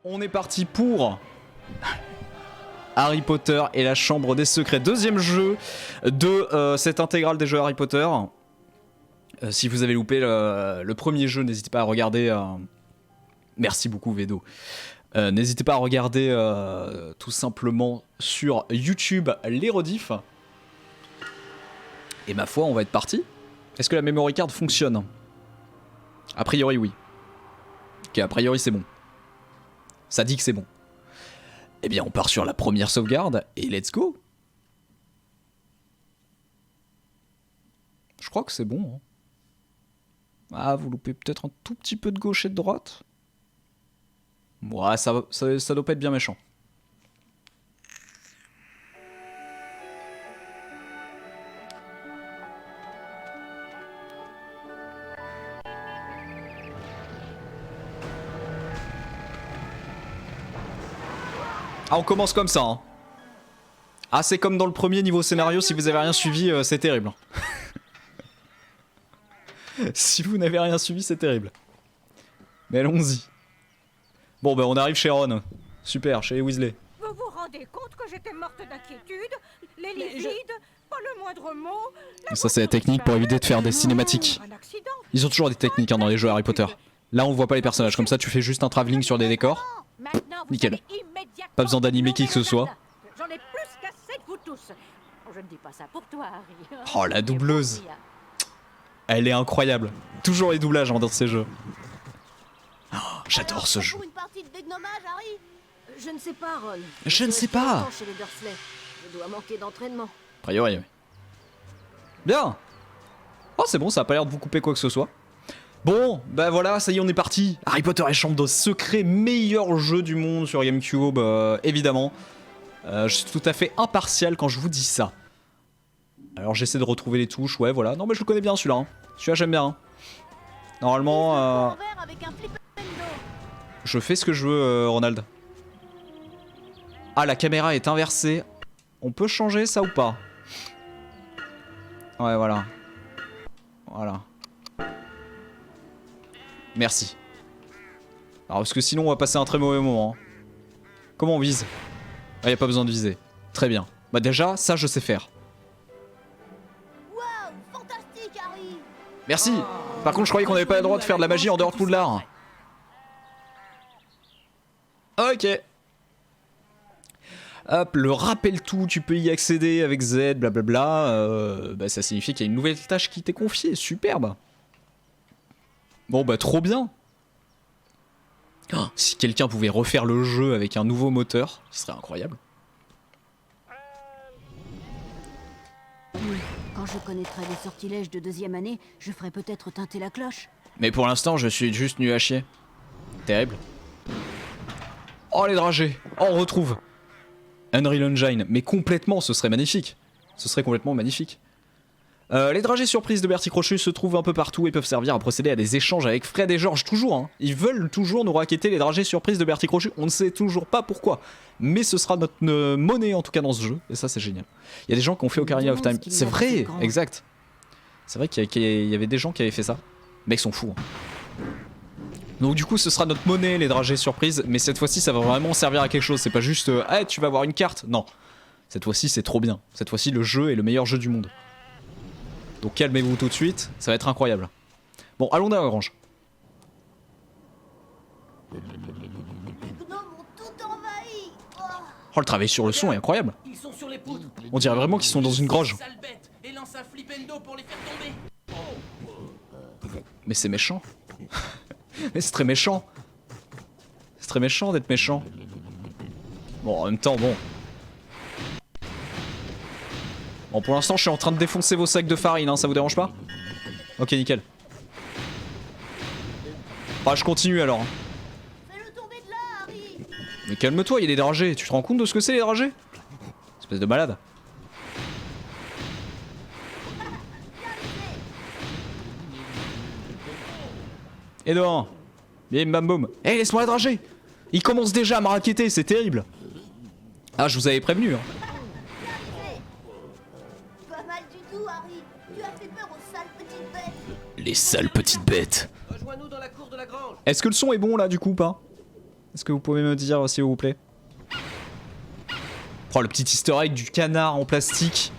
On est parti pour Harry Potter et la Chambre des Secrets. Deuxième jeu de cette intégrale des jeux Harry Potter. Si vous avez loupé le premier jeu, n'hésitez pas à regarder. Merci beaucoup Vedo. N'hésitez pas à regarder tout simplement sur YouTube les rediffs. Et ma foi, on va être parti. Est-ce que la memory card fonctionne? A priori, oui. Ok, a priori, c'est bon. Ça dit que c'est bon. Eh bien, on part sur la première sauvegarde et let's go. Je crois que c'est bon. Hein. Ah, vous loupez peut-être un tout petit peu de gauche et de droite. Ouais, ça doit pas être bien méchant. Ah, on commence comme ça. Hein. Ah, c'est comme dans le premier niveau scénario, si vous avez rien suivi, c'est terrible. Si vous n'avez rien suivi, c'est terrible. Mais allons-y. Bon, ben on arrive chez Ron. Super, chez les Weasley. Vous vous rendez compte que j'étais morte d'inquiétude? Les lits vides, pas le moindre mot. Ça, c'est la technique pour éviter de faire des cinématiques. Ils ont toujours des techniques hein, dans les jeux Harry Potter. Là, on voit pas les personnages. Comme ça, tu fais juste un travelling sur des décors. Nickel. Pas besoin d'animer qui que ce soit. J'en ai plus qu'assez de vous tous. Je ne dis pas ça pour toi, Harry. Oh, la doubleuse. Elle est incroyable. Toujours les doublages hein, dans ces jeux. Oh, j'adore ce jeu. Pour une partie de dégommage, Harry? Je ne sais pas, Ron. Je ne sais pas. Chez les Dursley. Je dois manquer d'entraînement. A priori, oui. Bien. Oh, c'est bon, ça a pas l'air de vous couper quoi que ce soit. Bon, bah voilà, ça y est, on est parti. Harry Potter et Chambre des Secrets, meilleur jeu du monde sur GameCube, évidemment. Je suis tout à fait impartial quand je vous dis ça. Alors j'essaie de retrouver les touches, ouais, voilà. Non, mais je le connais bien celui-là. Hein. Celui-là, j'aime bien. Hein. Normalement, je fais ce que je veux, Ronald. Ah, la caméra est inversée. On peut changer ça ou pas? Ouais, voilà. Voilà. Merci. Alors parce que sinon on va passer un très mauvais moment. Hein. Comment on vise? Ah, y a pas besoin de viser. Très bien. Bah déjà, ça je sais faire. Wow, fantastique, Harry. Merci. Par contre, je croyais qu'on avait pas le droit de faire de la magie en dehors de Poudlard. Ok. Hop, le rappel tout, tu peux y accéder avec Z, blablabla. Bah ça signifie qu'il y a une nouvelle tâche qui t'est confiée. Superbe. Bon bah trop bien. Oh, si quelqu'un pouvait refaire le jeu avec un nouveau moteur, ce serait incroyable. Quand je connaîtrai les sortilèges de deuxième année, je ferai peut-être teinter la cloche. Mais pour l'instant, je suis juste nul à chier. Terrible. Oh les dragées. Oh, on retrouve Unreal Engine. Mais complètement, ce serait magnifique. Ce serait complètement magnifique. Les dragées surprises de Bertie Crochu se trouvent un peu partout et peuvent servir à procéder à des échanges avec Fred et George, toujours. Hein. Ils veulent toujours nous raqueter les dragées surprises de Bertie Crochu, on ne sait toujours pas pourquoi. Mais ce sera notre monnaie en tout cas dans ce jeu, et ça c'est génial. Il y a des gens qui ont fait Ocarina of Time, c'est vrai, exact. C'est vrai qu'il y avait des gens qui avaient fait ça. Les mecs sont fous. Hein. Donc du coup ce sera notre monnaie les dragées surprises, mais cette fois-ci ça va vraiment servir à quelque chose, c'est pas juste hey, tu vas avoir une carte, non. Cette fois-ci c'est trop bien, cette fois-ci le jeu est le meilleur jeu du monde. Donc calmez-vous tout de suite, ça va être incroyable. Bon, allons dans la grange. Les gnomes ont tout envahi. Oh, le travail sur le son est incroyable. Ils sont sur les poutres. On dirait vraiment qu'ils sont dans une grange. Sale bête, et lance un flipendo pour les faire tomber. Mais c'est méchant. Mais c'est très méchant. C'est très méchant d'être méchant. Bon, en même temps, bon. Bon, pour l'instant, je suis en train de défoncer vos sacs de farine, hein, ça vous dérange pas? Ok, nickel. Ah, je continue alors. Fais-le tomber de là, Harry. Mais calme-toi, il y a des dragées. Tu te rends compte de ce que c'est les dragées? Espèce de malade. Et devant. Bim bam boum. Eh, hey, laisse-moi la dragée. Il commence déjà à me raqueter, c'est terrible. Ah, je vous avais prévenu. Hein. Pas mal du tout, Harry. Tu as fait peur aux sales petites bêtes. Les sales petites bêtes. Rejoins-nous dans la cour de la grange. Est-ce que le son est bon là du coup ou pas? Est-ce que vous pouvez me dire s'il vous plaît? Oh, le petit easter egg du canard en plastique.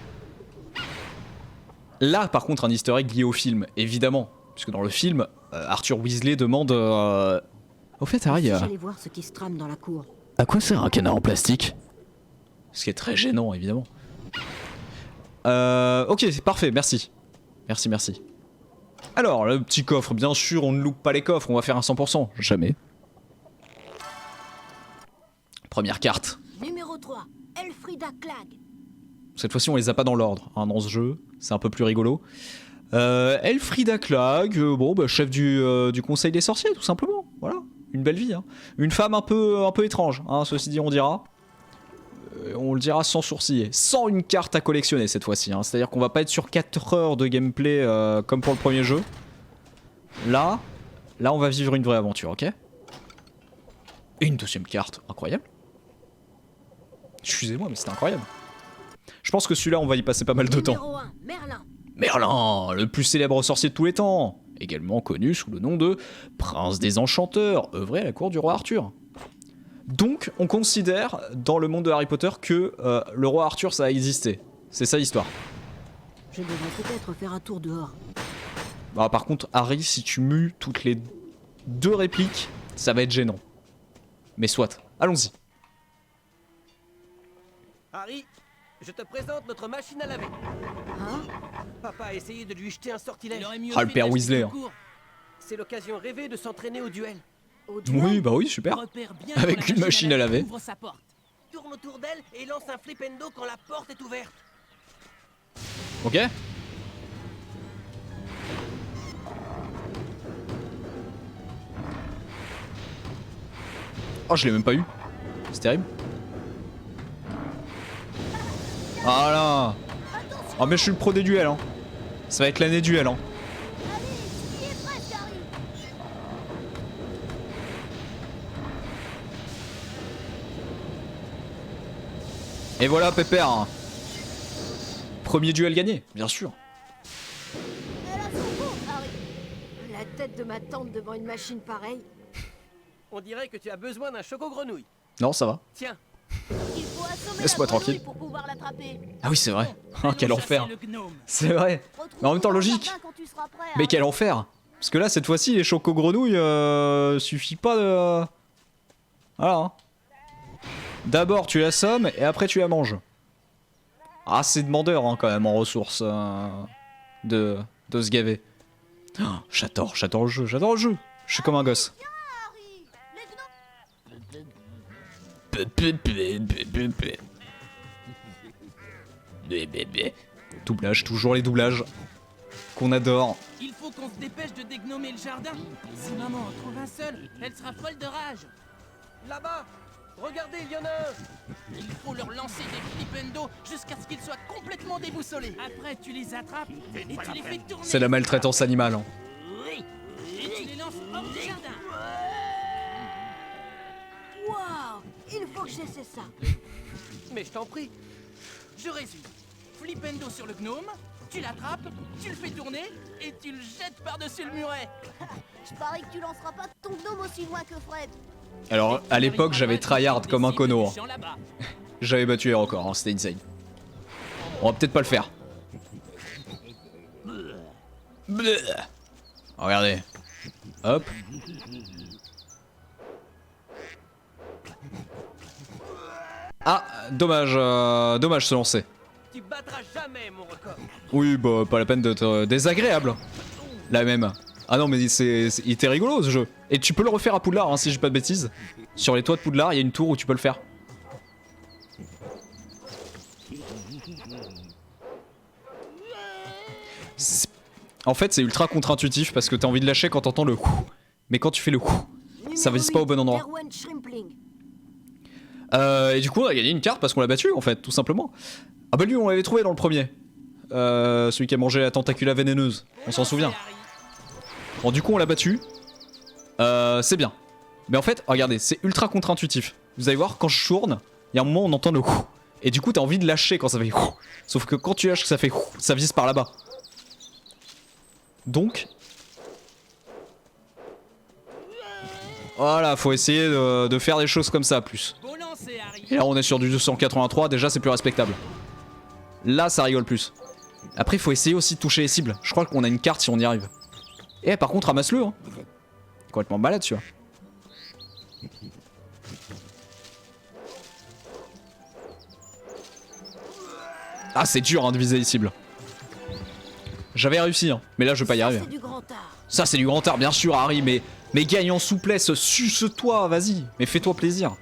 Là, par contre, un easter egg lié au film, évidemment. Puisque dans le film, Arthur Weasley demande... Au fait, Harry... J'allais voir ce qui se trame dans la cour. À quoi sert un canard en plastique? Ce qui est très gênant, évidemment. Ok, c'est parfait, merci. Merci. Alors, le petit coffre, bien sûr, on ne loupe pas les coffres, on va faire un 100%. Jamais. Première carte. Numéro 3, Elfrida Clag. Cette fois-ci, on les a pas dans l'ordre, hein, dans ce jeu. C'est un peu plus rigolo. Elfrida Clag, bon, bah, chef du conseil des sorciers, tout simplement. Voilà, une belle vie. Hein. Une femme un peu étrange, hein, ceci dit, on dira. On le dira sans sourciller. Sans une carte à collectionner cette fois-ci. Hein. C'est-à-dire qu'on va pas être sur 4 heures de gameplay comme pour le premier jeu. Là, on va vivre une vraie aventure, ok? Et une deuxième carte, incroyable. Excusez-moi, mais c'était incroyable. Je pense que celui-là, on va y passer pas mal de temps. Numéro 1, Merlin. Merlin, le plus célèbre sorcier de tous les temps, également connu sous le nom de Prince des Enchanteurs, œuvré à la cour du roi Arthur. Donc, on considère, dans le monde de Harry Potter, que le roi Arthur, ça a existé. C'est ça l'histoire. Je devrais peut-être faire un tour dehors. Bah, par contre, Harry, si tu mues toutes les 2 répliques, ça va être gênant. Mais soit, allons-y. Harry, je te présente notre machine à laver. Hein? Papa a essayé de lui jeter un sortilège. Ah, le père Weasley. Hein. C'est l'occasion rêvée de s'entraîner au duel. Au duel? Oui, bah oui, super. Avec une machine à laver. Ouvre sa porte. Tourne autour d'elle et lance un flipendo quand la porte est ouverte. Ok. Oh, je l'ai même pas eu. C'est terrible. Voilà. Oh, mais je suis le pro des duels, hein. Ça va être l'année duel, hein. Et voilà, Pépère. Premier duel gagné, bien sûr. Elle a son coup, Harry. La tête de ma tante devant une machine pareille. On dirait que tu as besoin d'un choco-grenouille. Non, ça va. Tiens, Il faut assommer Laisse-moi la grenouille tranquille. pour pouvoir l'attraper. Ah oui, c'est vrai. Ah, quel enfer. C'est vrai. Mais en même temps, logique. Quand tu seras prêt, Mais Harry. quel enfer. Parce que là, cette fois-ci, les choco-grenouilles, suffit pas de... Voilà. Hein. D'abord, tu l'assommes et après, tu la manges. Ah, c'est demandeur, hein, quand même, en ressources de se gaver. Oh, j'adore le jeu, Je suis comme un gosse. Harry, les gnomes. Doublage, toujours les doublages qu'on adore. il faut qu'on se dépêche de dégnommer le jardin. Si maman en trouve un seul, elle sera folle de rage. Là-bas, regardez, il y en a un. Il faut leur lancer des flipendo jusqu'à ce qu'ils soient complètement déboussolés. Après, tu les attrapes et tu les fais tourner. C'est la maltraitance animale. Hein. Et tu les lances hors du jardin. Waouh, il faut que j'essaie ça. Mais je t'en prie. Je résume. Flipendo sur le gnome, tu l'attrapes, tu le fais tourner et tu le jettes par-dessus le muret. Je parie que tu lanceras pas ton gnome aussi loin que Fred. Alors, à l'époque, j'avais tryhard comme un cono. Hein. J'avais battu les records, hein, c'était insane. On va peut-être pas le faire. Bleh. Regardez. Hop. Ah, dommage, dommage se lancer. Tu battras jamais mon record. Oui, bah, pas la peine d'être désagréable. La même. Ah non, mais il était rigolo ce jeu. Et tu peux le refaire à Poudlard, hein, si j'ai pas de bêtises. Sur les toits de Poudlard, il y a une tour où tu peux le faire. En fait, c'est ultra contre-intuitif parce que t'as envie de lâcher quand t'entends le coup. Mais quand tu fais le coup, ça vise pas au bon endroit. Erwan Shrimpling. Et du coup, on a gagné une carte parce qu'on l'a battu, en fait, tout simplement. Ah bah lui, on l'avait trouvé dans le premier. Celui qui a mangé la tentacula vénéneuse. On s'en souvient. Bon, du coup, on l'a battu. C'est bien. Mais en fait, regardez, c'est ultra contre-intuitif. Vous allez voir, quand je tourne, il y a un moment où on entend le coup. Et du coup, t'as envie de lâcher quand ça fait coup. Sauf que quand tu lâches que ça fait coup, ça vise par là-bas. Donc... Voilà, faut essayer de faire des choses comme ça plus. Beau lancer, Harry. Et là on est sur du 283, déjà c'est plus respectable. Là ça rigole plus. Après il faut essayer aussi de toucher les cibles. Je crois qu'on a une carte si on y arrive. Et par contre ramasse-le hein. Complètement balade tu vois. Ah c'est dur hein, de viser les cibles. J'avais réussi hein, mais là je vais pas y arriver. C'est du grand art. Ça c'est du grand art bien sûr Harry, mais gagne en souplesse, suce-toi, vas-y, mais fais-toi plaisir.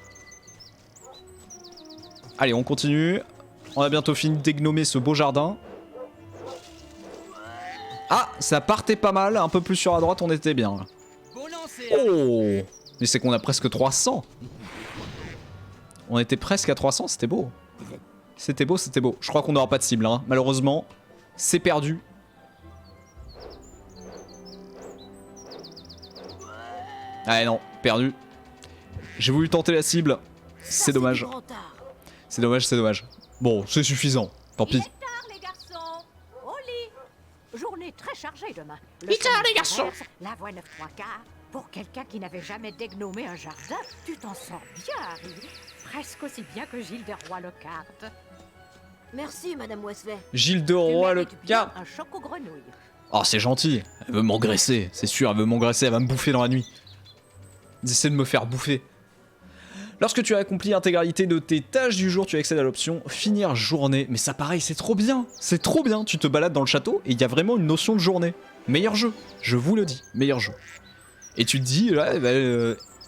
Allez on continue. On a bientôt fini de dégnommer ce beau jardin. Ah ça partait pas mal, un peu plus sur la droite on était bien là. Beau lancer, Harry. Oh, mais c'est qu'on a presque 300. On était presque à 300, c'était beau. C'était beau, c'était beau. Je crois qu'on n'aura pas de cible, hein. Malheureusement, c'est perdu. Ah non, perdu. J'ai voulu tenter la cible. C'est dommage. du grand art. C'est dommage, c'est dommage. Bon, c'est suffisant. Tant Il est pis. tard, les garçons. Au lit. Journée très chargée demain. Il est tard, les garçons. La voie 9 3 quarts. Pour quelqu'un qui n'avait jamais dégnommé un jardin, tu t'en sors bien, Harry. Presque aussi bien que Gilles de Roy-le-Carte. Merci, Madame Wesley. Gilles de Tu Roy le mérites bien Cap. un choc aux grenouilles. Oh, c'est gentil. Elle veut m'engraisser, c'est sûr, elle veut m'engraisser, elle va me bouffer dans la nuit. Ils essaient de me faire bouffer. Lorsque tu as accompli l'intégralité de tes tâches du jour, tu accèdes à l'option finir journée. Mais ça pareil, c'est trop bien. C'est trop bien. Tu te balades dans le château et il y a vraiment une notion de journée. Meilleur jeu, je vous le dis, meilleur jeu. Et tu te dis, là,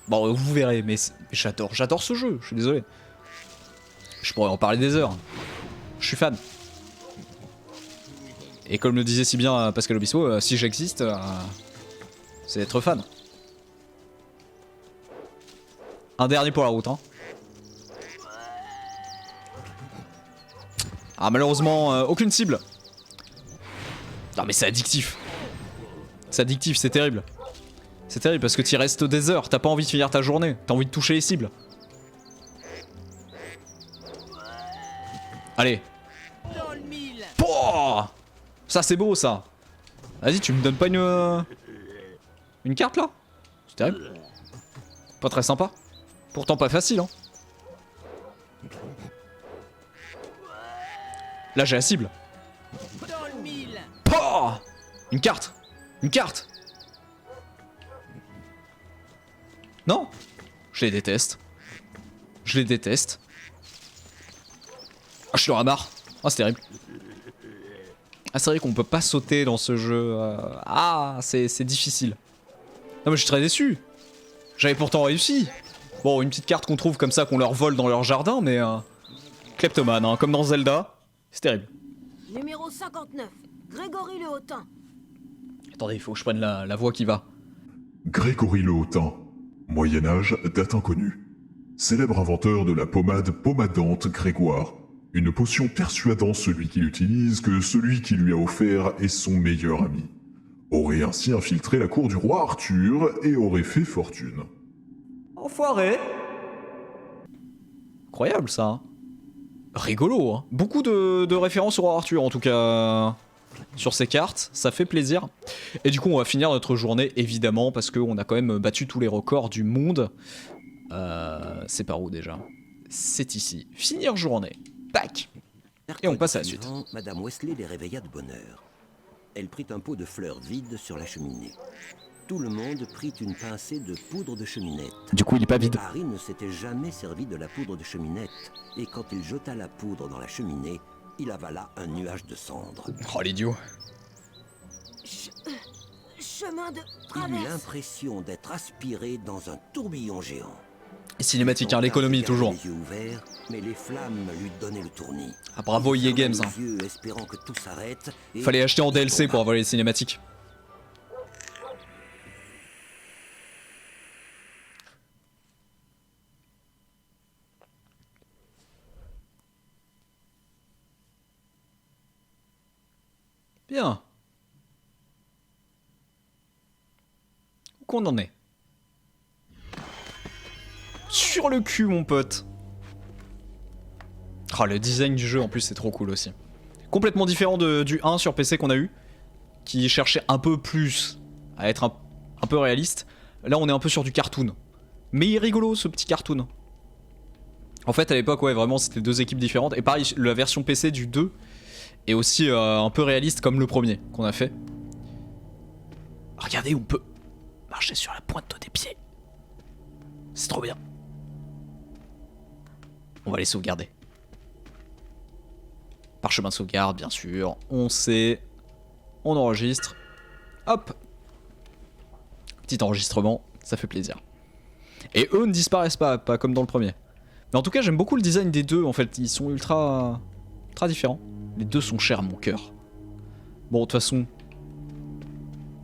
bon, vous verrez, mais j'adore ce jeu, je suis désolé. Je pourrais en parler des heures. Je suis fan. Et comme le disait si bien Pascal Obispo, si j'existe, c'est d'être fan. Un dernier pour la route, hein. Ah, malheureusement, aucune cible. Non, mais c'est addictif. C'est addictif, c'est terrible. C'est terrible parce que t'y restes des heures, t'as pas envie de finir ta journée, t'as envie de toucher les cibles. Allez. Dans le mille. Pouah, ça c'est beau ça. Vas-y, tu me donnes pas une carte là? C'est terrible. Pas très sympa. Pourtant pas facile hein. Là j'ai la cible. Dans le mille. Pouah, une carte. Une carte. Non, je les déteste. Je les déteste. Ah, je suis dans la barre. Ah, c'est terrible. Ah, c'est vrai qu'on peut pas sauter dans ce jeu. Ah, c'est difficile. Non, mais je suis très déçu. J'avais pourtant réussi. Bon, une petite carte qu'on trouve comme ça, qu'on leur vole dans leur jardin, mais... Kleptomane, hein, comme dans Zelda. C'est terrible. Numéro 59, Grégory le Hautain. Attendez, il faut que je prenne la voix qui va. Grégory le Hautain, Moyen-Âge, date inconnue. Célèbre inventeur de la pommade pommadante Grégoire. Une potion persuadant celui qui l'utilise que celui qui lui a offert est son meilleur ami. Aurait ainsi infiltré la cour du roi Arthur et aurait fait fortune. Enfoiré. Incroyable ça. Hein. Rigolo. Hein. Beaucoup de références au roi Arthur en tout cas. Sur ces cartes, ça fait plaisir. Et du coup on va finir notre journée évidemment parce qu'on a quand même battu tous les records du monde. C'est par où déjà? C'est ici. Finir journée. Tac. Et on passe à la suite. Madame Wesley les réveilla de bonne heure. Elle prit un pot de fleurs vide sur la cheminée. Tout le monde prit une pincée de poudre de cheminette. Du coup il est pas vide. Harry ne s'était jamais servi de la poudre de cheminette, et quand il jeta la poudre dans la cheminée, il avala un nuage de cendres. Oh l'idiot. Chemin de Il eut traverse. l'impression d'être aspiré dans un tourbillon géant. Cinématique, hein, l'économie toujours. Les yeux ouverts, mais les flammes lui donnaient le tournis. Ah bravo EA Games. Hein. Les yeux, espérant que tout s'arrête, et Fallait acheter en DLC pour avoir les cinématiques. Bien. Où qu'on en est? Sur le cul mon pote. Ah, le design du jeu en plus c'est trop cool aussi. Complètement différent du 1 sur PC qu'on a eu, qui cherchait un peu plus à être un peu réaliste. Là on est un peu sur du cartoon. Mais il est rigolo ce petit cartoon. En fait à l'époque ouais vraiment c'était deux équipes différentes. Et pareil la version PC du 2 est aussi un peu réaliste comme le premier qu'on a fait. Regardez on peut marcher sur la pointe des pieds. C'est trop bien. On va les sauvegarder. Parchemin de sauvegarde bien sûr. On sait. On enregistre. Hop. Petit enregistrement, ça fait plaisir. Et eux ne disparaissent pas comme dans le premier. Mais en tout cas, j'aime beaucoup le design des deux, en fait. Ils sont ultra différents. Les deux sont chers à mon cœur. Bon, de toute façon...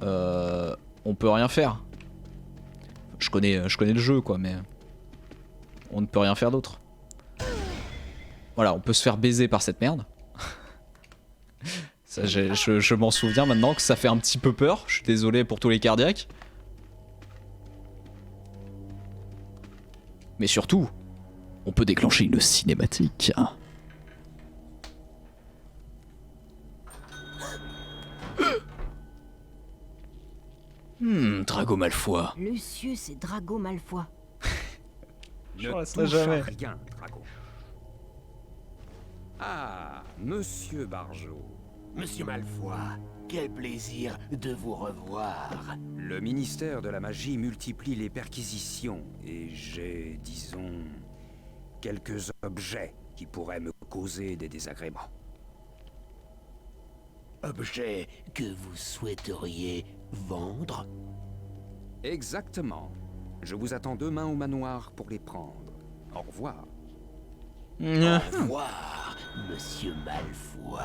on peut rien faire. Je connais le jeu, quoi, mais... On ne peut rien faire d'autre. Voilà, on peut se faire baiser par cette merde. Ça, je m'en souviens maintenant que ça fait un petit peu peur. Je suis désolé pour tous les cardiaques. Mais surtout, on peut déclencher une cinématique. Drago Malfoy. Lucius et Drago Malfoy. Je ne resterai jamais. Rien, Drago. Ah, Monsieur Barjot. Monsieur Malfoy, quel plaisir de vous revoir. Le ministère de la magie multiplie les perquisitions et j'ai, disons, quelques objets qui pourraient me causer des désagréments. Objet que vous souhaiteriez vendre? Exactement. Je vous attends demain au manoir pour les prendre. Au revoir. Au revoir, Monsieur Malfoy.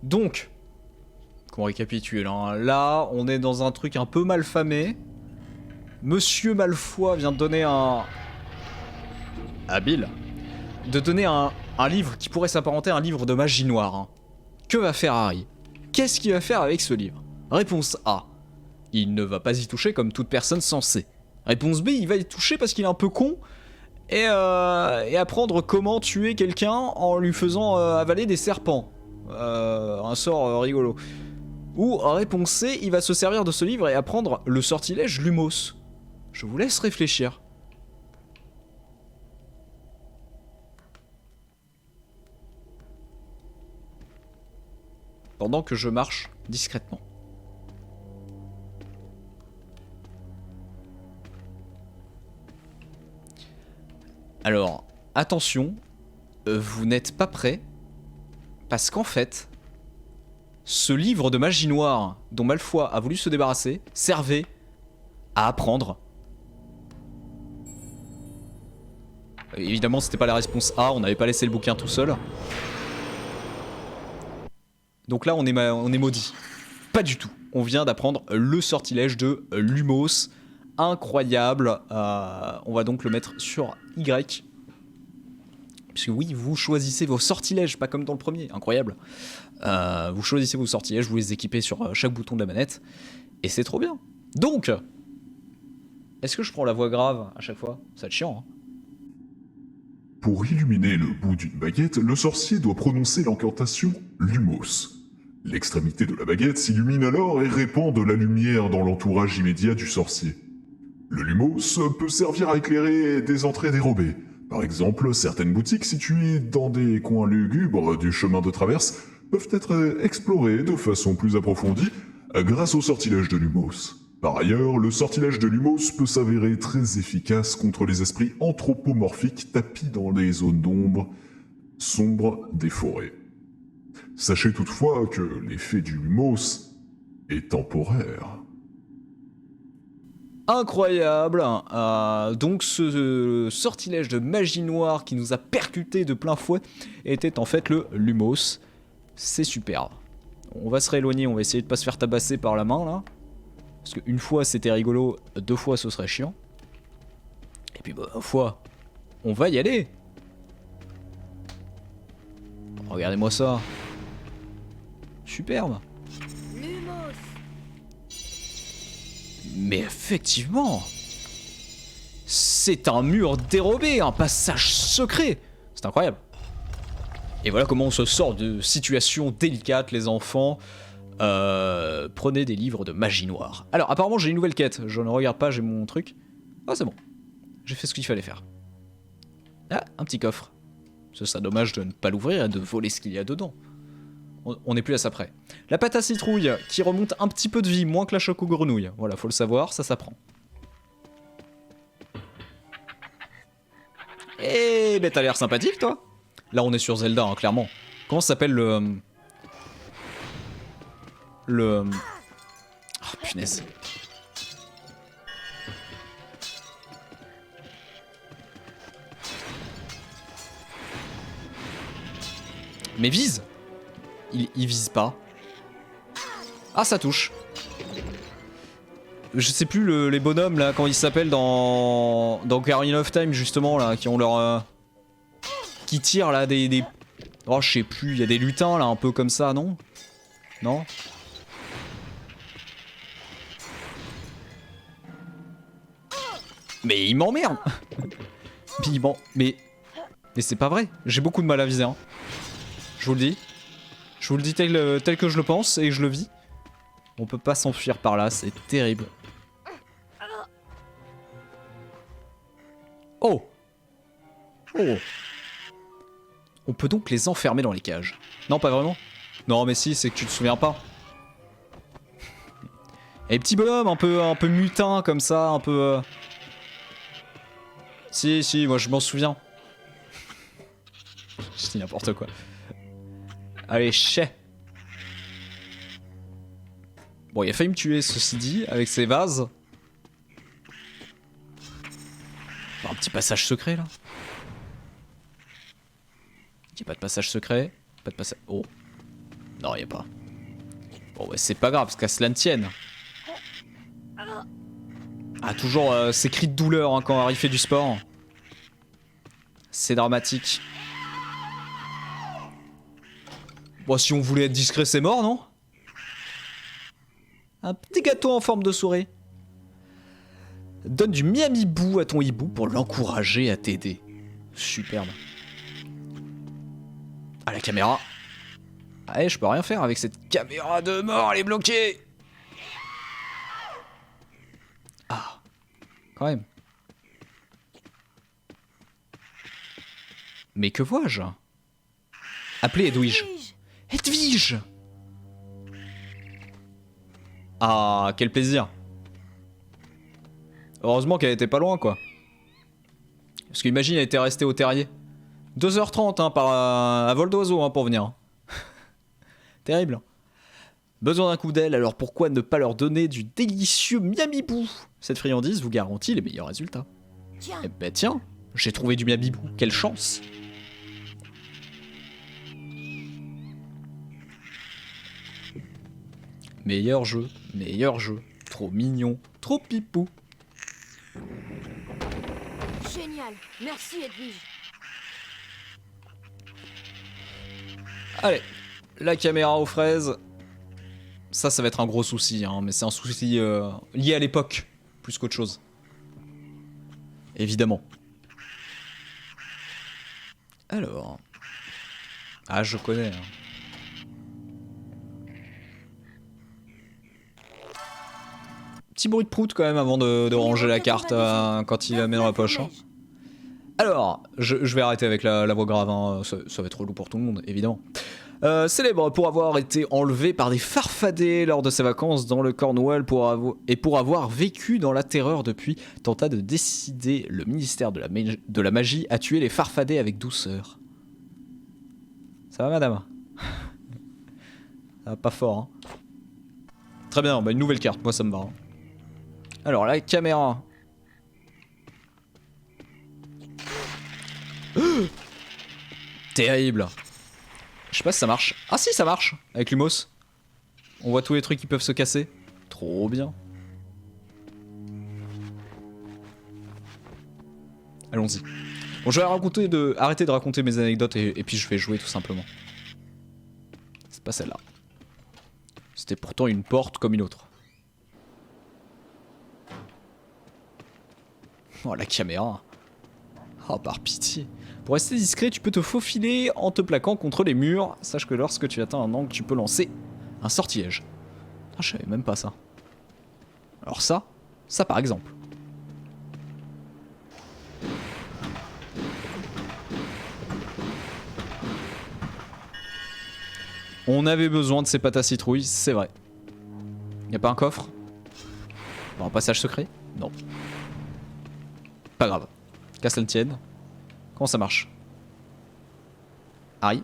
Donc, qu'on récapitule, hein. Là, on est dans un truc un peu malfamé. Monsieur Malfoy vient de donner un... Habile. De donner un livre qui pourrait s'apparenter à un livre de magie noire. Hein. Que va faire Harry? Qu'est-ce qu'il va faire avec ce livre? Réponse A. Il ne va pas y toucher comme toute personne sensée. Réponse B. Il va y toucher parce qu'il est un peu con. Et apprendre comment tuer quelqu'un en lui faisant avaler des serpents. Un sort rigolo. Ou réponse C, il va se servir de ce livre et apprendre le sortilège Lumos. Je vous laisse réfléchir. Pendant que je marche discrètement. Alors, attention, vous n'êtes pas prêts. Parce qu'en fait, ce livre de magie noire dont Malfoy a voulu se débarrasser servait à apprendre. Évidemment, c'était pas la réponse A, on n'avait pas laissé le bouquin tout seul. Donc là, on est maudit. Pas du tout. On vient d'apprendre le sortilège de Lumos. Incroyable. On va donc le mettre sur Y. Puisque oui, vous choisissez vos sortilèges, pas comme dans le premier, incroyable. Vous choisissez vos sortilèges, vous les équipez sur chaque bouton de la manette, et c'est trop bien. Donc, est-ce que je prends la voix grave à chaque fois? Ça va être chiant, hein. Pour illuminer le bout d'une baguette, le sorcier doit prononcer l'incantation Lumos. L'extrémité de la baguette s'illumine alors et répand de la lumière dans l'entourage immédiat du sorcier. Le Lumos peut servir à éclairer des entrées dérobées. Par exemple, certaines boutiques situées dans des coins lugubres du chemin de traverse peuvent être explorées de façon plus approfondie grâce au sortilège de Lumos. Par ailleurs, le sortilège de Lumos peut s'avérer très efficace contre les esprits anthropomorphiques tapis dans les zones d'ombre sombres des forêts. Sachez toutefois que l'effet du Lumos est temporaire. Incroyable. Donc ce sortilège de magie noire qui nous a percuté de plein fouet était en fait le Lumos. C'est super. On va se rééloigner, on va essayer de pas se faire tabasser par la main là. Parce qu'une fois c'était rigolo, deux fois ce serait chiant. Et puis bah, une fois, on va y aller. Regardez-moi ça. Superbe. Mais effectivement, c'est un mur dérobé, un passage secret. C'est incroyable. Et voilà comment on se sort de situations délicates, les enfants. Prenez des livres de magie noire. Alors apparemment j'ai une nouvelle quête. Je ne regarde pas, j'ai mon truc. Ah c'est bon. J'ai fait ce qu'il fallait faire. Ah, un petit coffre. Ce serait dommage de ne pas l'ouvrir et de voler ce qu'il y a dedans. On n'est plus à ça près. La pâte à citrouille qui remonte un petit peu de vie, moins que la choco grenouille. Voilà, faut le savoir, ça s'apprend. Eh ben t'as l'air sympathique toi. Là on est sur Zelda, hein, clairement. Comment ça s'appelle le... Oh punaise. Mais vise. Il vise pas. Ah ça touche. Je sais plus les bonhommes là, comment ils s'appellent dans Ocarina of Time justement là, qui ont leur... qui tirent là des... Oh je sais plus, il y a des lutins là un peu comme ça, non? Non? Mais il m'emmerde. Mais c'est pas vrai, j'ai beaucoup de mal à viser hein. Je vous le dis. Je vous le dis tel que je le pense et je le vis. On peut pas s'enfuir par là, c'est terrible. Oh! Oh! On peut donc les enfermer dans les cages. Non, pas vraiment. Non, mais si, c'est que tu te souviens pas. Et les petits bonhommes un peu mutins comme ça, un peu... Si, moi je m'en souviens. Je dis n'importe quoi. Allez, chais. Bon, il a failli me tuer, ceci dit, avec ses vases. Un petit passage secret, là. Il n'y a pas de passage secret. Pas de passage... Oh. Non, il n'y a pas. Bon, ouais, c'est pas grave, parce qu'à cela ne tienne. Ah, toujours ces cris de douleur hein, quand Harry fait du sport. C'est dramatique. Bon, si on voulait être discret, c'est mort, non? Un petit gâteau en forme de souris. Donne du Miami Boo à ton hibou pour l'encourager à t'aider. Superbe. Ah, la caméra. Ah, je peux rien faire avec cette caméra de mort, elle est bloquée. Ah, quand même. Mais que vois-je? Appelez Edwige. Edwige! Ah, quel plaisir. Heureusement qu'elle était pas loin, quoi. Parce qu'imagine, elle était restée au terrier. 2h30 hein, à vol d'oiseau hein, pour venir. Terrible. Besoin d'un coup d'aile, alors pourquoi ne pas leur donner du délicieux Miami Boo? Cette friandise vous garantit les meilleurs résultats. Tiens. Eh ben tiens, j'ai trouvé du Miami Boo. Quelle chance. Meilleur jeu. Trop mignon, trop pipou. Génial. Merci, Edwige. Allez, la caméra aux fraises. Ça va être un gros souci, hein, mais c'est un souci lié à l'époque, plus qu'autre chose. Évidemment. Alors... Ah, je connais. Hein. Petit bruit de prout quand même avant de ranger la carte quand il la met dans la poche. Hein. Alors, je vais arrêter avec la voix grave, hein. Ça va être relou pour tout le monde, évidemment. Célèbre pour avoir été enlevé par des farfadets lors de ses vacances dans le Cornwall et pour avoir vécu dans la terreur depuis, tenta de décider le ministère de la magie à tuer les farfadets avec douceur. Ça va madame? Ça va pas fort hein. Très bien, bah une nouvelle carte, moi ça me va. Hein. Alors la caméra. Terrible. Je sais pas si ça marche. Ah si ça marche avec Lumos. On voit tous les trucs qui peuvent se casser. Trop bien. Allons-y. Bon je vais arrêter de raconter mes anecdotes et puis je vais jouer tout simplement. C'est pas celle-là. C'était pourtant une porte comme une autre. Oh la caméra. Oh par pitié. Pour rester discret, tu peux te faufiler en te plaquant contre les murs. Sache que lorsque tu atteins un angle, tu peux lancer Un sortilège. Ah, je savais même pas ça. Alors ça par exemple. On avait besoin de ces pâtes à citrouille, c'est vrai. Y'a pas un coffre? Bon, un passage secret? Non. Pas grave. Qu'à cela ne tienne. Comment ça marche? Harry?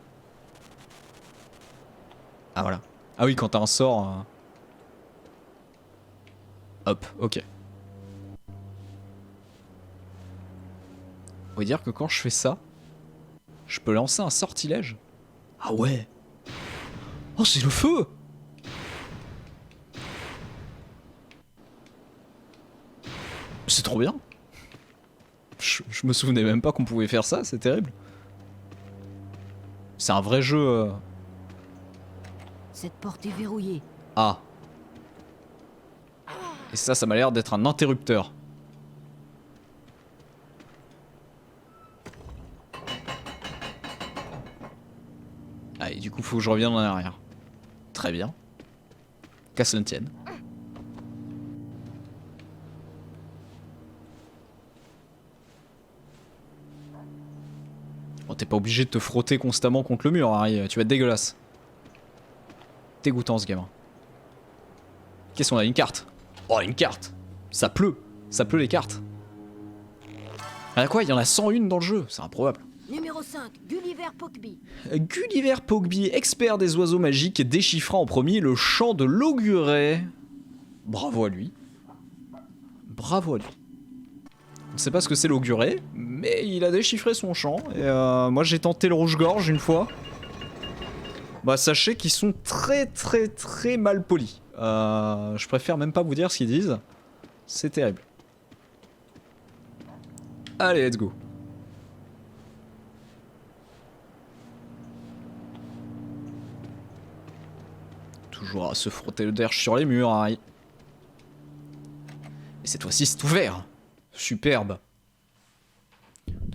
Ah voilà. Ah oui, quand t'as un sort... Hop, ok. On va dire que quand je fais ça, je peux lancer un sortilège. Ah ouais. Oh, c'est le feu! C'est trop bien. Je me souvenais même pas qu'on pouvait faire ça, c'est terrible. C'est un vrai jeu. Cette porte est verrouillée. Ah. Et ça m'a l'air d'être un interrupteur. Ah, et du coup, faut que je revienne en arrière. Très bien. Qu'à cela ne tienne. Bon, t'es pas obligé de te frotter constamment contre le mur, Harry. Tu vas être dégueulasse. Dégoûtant ce gamin. Qu'est-ce qu'on a? Une carte. Oh, une carte. Ça pleut. Ça pleut les cartes. Ah quoi? Il y en a 101 dans le jeu. C'est improbable. Numéro 5, Gulliver Pogby. Gulliver Pogby, expert des oiseaux magiques, déchiffra en premier le chant de l'auguré. Bravo à lui. Bravo à lui. On ne sait pas ce que c'est l'auguré, mais il a déchiffré son chant. Et moi j'ai tenté le rouge-gorge une fois. Bah sachez qu'ils sont très mal polis. Je préfère même pas vous dire ce qu'ils disent. C'est terrible. Allez, let's go. Toujours à se frotter le derche sur les murs, Harry. Et cette fois-ci, c'est ouvert. Superbe.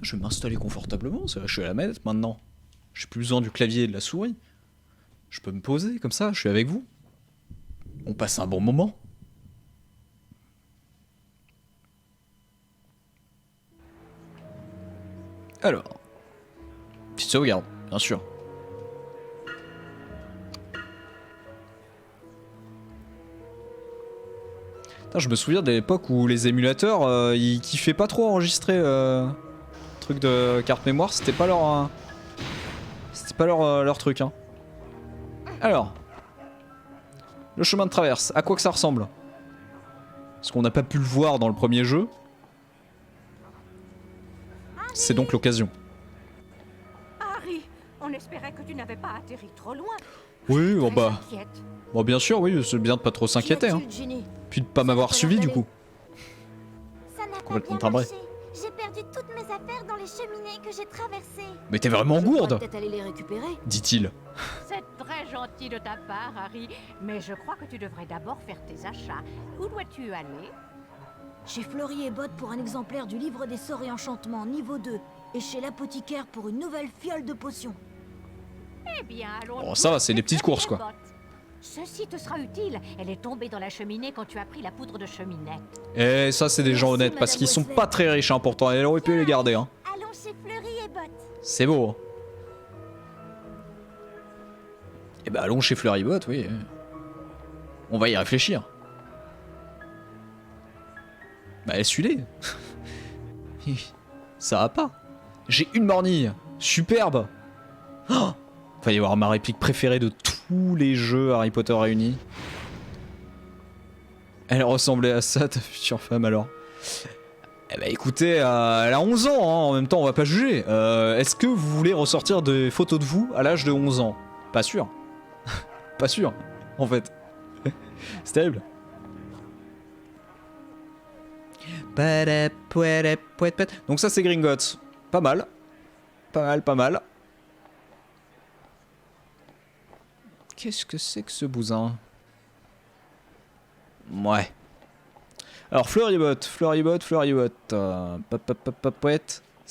Je vais m'installer confortablement, je suis à la manette maintenant. J'ai plus besoin du clavier et de la souris. Je peux me poser comme ça, je suis avec vous. On passe un bon moment. Alors. Petite sauvegarde, bien sûr. Putain, je me souviens de l'époque où les émulateurs, ils kiffaient pas trop enregistrer truc de carte mémoire, c'était pas leur leur truc hein. Alors, le chemin de traverse, à quoi que ça ressemble? Parce qu'on n'a pas pu le voir dans le premier jeu. C'est donc l'occasion. Harry, on espérait que tu n'avais pas atterri trop loin. Oui, bon Très bah. inquiète. Bon bien sûr, oui, c'est bien de pas trop s'inquiéter hein. Ginny. Puis de pas m'avoir suivi du coup. Ça n'a pas Complètement bien timbré. marché. J'ai perdu toutes mes affaires dans les cheminées que j'ai traversées. Mais t'es vraiment gourde, Peut-être aller les récupérer. dit-il. C'est très gentil de ta part, Harry, mais je crois que tu devrais d'abord faire tes achats. Où dois-tu aller? Chez Fleury et Botte pour un exemplaire du livre des sorts et enchantements niveau 2. Et chez l'apothicaire pour une nouvelle fiole de potions. Eh bien, allons. Oh, ça va, c'est des petites courses, quoi. Ceci te sera utile. Elle est tombée dans la cheminée quand tu as pris la poudre de cheminette. Et ça c'est des gens Merci, honnêtes parce Madame qu'ils sont Wesley. pas très riches hein, pourtant, elle aurait pu les garder hein. Allons chez Fleury et Botte. C'est beau hein. Et bah allons chez Fleuribot, oui. On va y réfléchir. Bah suis-les. Ça va pas. J'ai une mornille. Superbe. Oh, va y avoir ma réplique préférée de tous les jeux Harry Potter réunis. Elle ressemblait à ça, ta future femme alors. Eh bah écoutez, elle a 11 ans, hein, en même temps on va pas juger. Est-ce que vous voulez ressortir des photos de vous à l'âge de 11 ans? Pas sûr. Pas sûr, en fait. C'est terrible. Donc ça c'est Gringotts. Pas mal. Pas mal, pas mal. Qu'est-ce que c'est que ce bousin? Ouais. Alors Fleuribot. C'est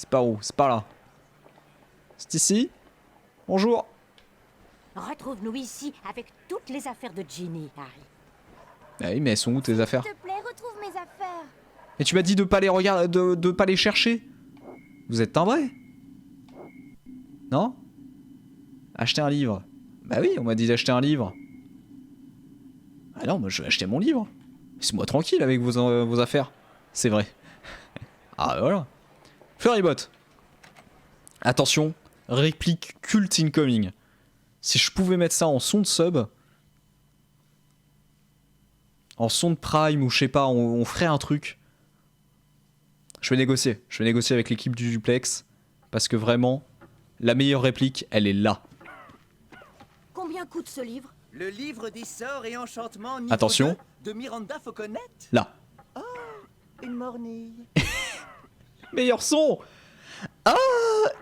par où? C'est par là. C'est ici? Bonjour. Retrouve-nous ici avec toutes les affaires de Ginny, Harry. Ah oui, mais elles sont où tes affaires? S'il te plaît, retrouve mes affaires. Mais tu m'as dit de pas les regarder, de pas les chercher. Vous êtes timbré? Non? Acheter un livre. Bah oui, on m'a dit d'acheter un livre. Ah non, moi je vais acheter mon livre. Laissez-moi tranquille avec vos affaires. C'est vrai. Ah voilà. Ferrybot. Attention, réplique culte incoming. Si je pouvais mettre ça en son de sub, en son de prime ou je sais pas, on ferait un truc. Je vais négocier avec l'équipe du duplex parce que vraiment, la meilleure réplique, elle est là. Combien coûte ce livre? Le livre des sorts et enchantements niveau Attention. 2 de Miranda Fauconnet. Là. Une mornille. Meilleur son. Ah,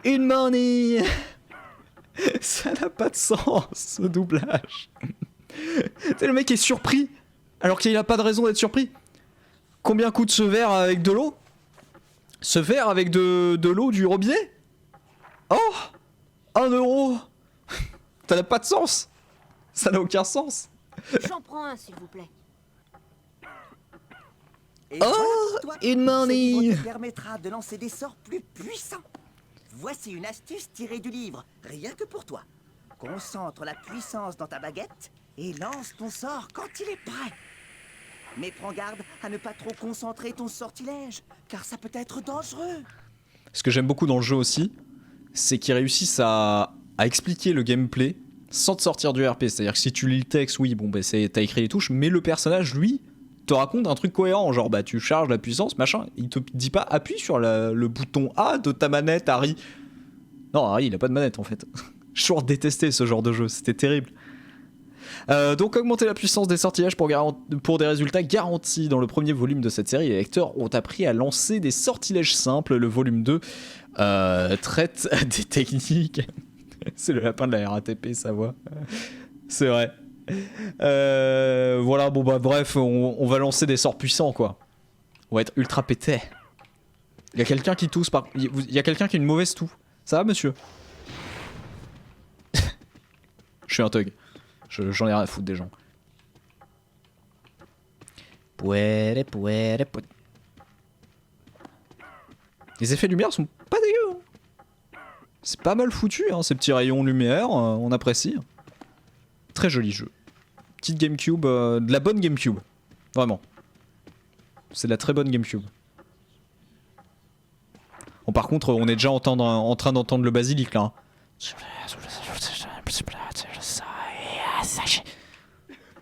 une mornille. Ça n'a pas de sens, ce doublage. Le mec est surpris, alors qu'il n'a pas de raison d'être surpris. Combien coûte ce verre avec de l'eau? Ce verre avec de l'eau du robinet? Oh, 1 euro. Ça n'a pas de sens. Ça n'a aucun sens. J'en prends un, s'il vous plaît. Et Oh, voilà pour toi. une mornille. Ce livre te permettra de lancer des sorts plus puissants. Voici une astuce tirée du livre, rien que pour toi. Concentre la puissance dans ta baguette et lance ton sort quand il est prêt. Mais prends garde à ne pas trop concentrer ton sortilège, car ça peut être dangereux. Ce que j'aime beaucoup dans le jeu aussi, c'est qu'ils réussissent à expliquer le gameplay sans te sortir du RP. C'est-à-dire que si tu lis le texte, oui, bon, bah, t'as écrit les touches, mais le personnage, lui, te raconte un truc cohérent. Genre, bah, tu charges la puissance, machin. Il te dit pas appuie sur le bouton A de ta manette, Harry. Non, Harry, il a pas de manette en fait. J'ai toujours détesté ce genre de jeu, c'était terrible. Donc augmenter la puissance des sortilèges pour des résultats garantis. Dans le premier volume de cette série, les lecteurs ont appris à lancer des sortilèges simples. Le volume 2 traite des techniques. C'est le lapin de la RATP, sa voix. C'est vrai. Voilà, bon bah bref, on va lancer des sorts puissants quoi. On va être ultra pété. Il y a quelqu'un qui tousse par... Il y a quelqu'un qui a une mauvaise toux. Ça va monsieur? Je suis un thug. J'en ai rien à foutre des gens. Les effets lumière sont pas dégueux. Hein. C'est pas mal foutu, hein, ces petits rayons lumière, on apprécie. Très joli jeu. Petite GameCube, de la bonne GameCube. Vraiment. C'est de la très bonne GameCube. Bon, par contre, on est déjà en train d'entendre le basilic là. Hein.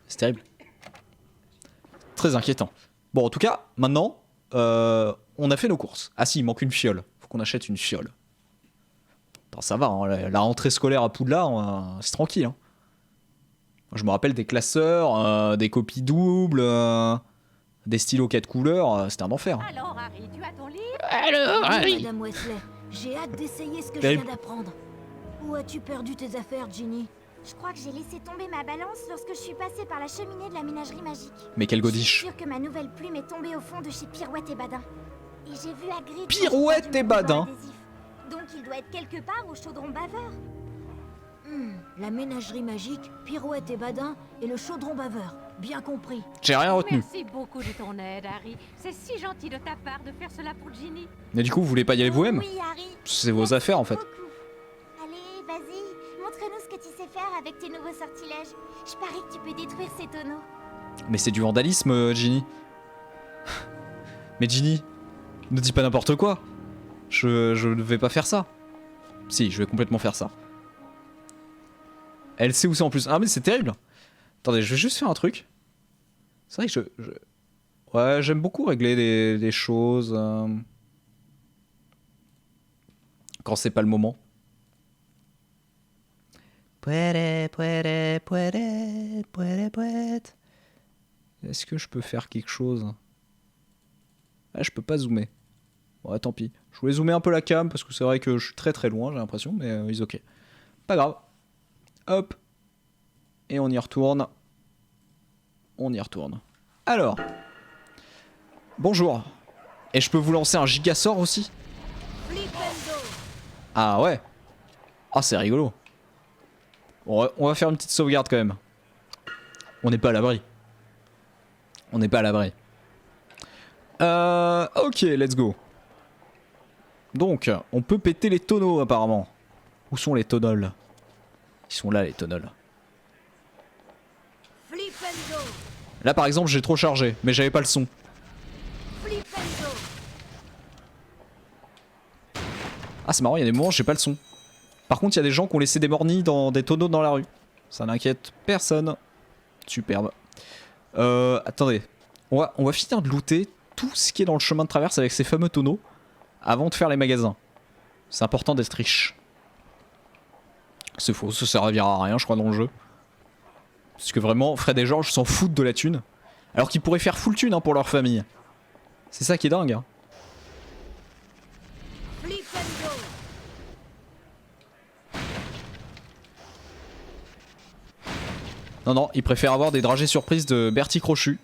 C'est terrible. Très inquiétant. Bon, en tout cas, maintenant, on a fait nos courses. Ah si, il manque une fiole. Faut qu'on achète une fiole. Bon, ça va, hein, la rentrée scolaire à Poudlard, c'est tranquille. Hein. Je me rappelle des classeurs, des copies doubles, des stylos 4 couleurs, c'était un enfer. Hein. Alors, Harry, tu as ton livre? Alors, Harry. Madame Wesley, j'ai hâte d'essayer ce que Terrible. je viens d'apprendre. Où as-tu perdu tes affaires, Ginny? Je crois que j'ai laissé tomber ma balance lorsque je suis passée par la cheminée de la ménagerie magique. Mais quel Je suis godiche. sûre que ma nouvelle plume est tombée au fond de chez Pirouette et Badin. Et j'ai vu Hagrid... Pirouette et Badin. Donc il doit être quelque part au chaudron baveur. La ménagerie magique, Pirouette et Badin et le chaudron baveur. Bien compris. J'ai rien retenu. Merci beaucoup de ton aide, Harry. C'est si gentil de ta part de faire cela pour Ginny. Mais du coup, vous voulez pas y aller vous-même? Oui, Harry. C'est vos affaires en fait. Beaucoup. Allez, vas-y, montre-nous ce que tu sais faire avec tes nouveaux sortilèges. Je parie que tu peux détruire ces tonneaux. Mais c'est du vandalisme, Ginny. Mais Ginny, ne dis pas n'importe quoi. Je ne vais pas faire ça. Si, je vais complètement faire ça. Elle sait où c'est en plus. Ah mais c'est terrible. Attendez, je vais juste faire un truc. C'est vrai que ouais, j'aime beaucoup régler les choses quand c'est pas le moment. Est-ce que je peux faire quelque chose? Ah, je peux pas zoomer. Ouais, tant pis. Je voulais zoomer un peu la cam parce que c'est vrai que je suis très très loin, j'ai l'impression, mais ils ok. Pas grave. Hop. Et on y retourne. On y retourne. Alors. Bonjour. Et je peux vous lancer un gigasort aussi? Ah ouais. Ah c'est rigolo. On va faire une petite sauvegarde quand même. On n'est pas à l'abri. On n'est pas à l'abri. Ok, let's go. Donc, on peut péter les tonneaux apparemment. Où sont les tonnols? Ils sont là les tonnols. Flipendo. Là par exemple j'ai trop chargé, mais j'avais pas le son. Flipendo. Ah c'est marrant, il y a des moments où j'ai pas le son. Par contre il y a des gens qui ont laissé des mornies dans des tonneaux dans la rue. Ça n'inquiète personne. Superbe. Attendez. On va finir de looter tout ce qui est dans le chemin de traverse avec ces fameux tonneaux avant de faire les magasins. C'est important d'être riche. C'est faux, ça servira à rien je crois dans le jeu. Parce que vraiment, Fred et George s'en foutent de la thune. Alors qu'ils pourraient faire full thune hein, pour leur famille. C'est ça qui est dingue. Hein. Flipendo. Non, non, ils préfèrent avoir des dragées surprises de Bertie Crochu.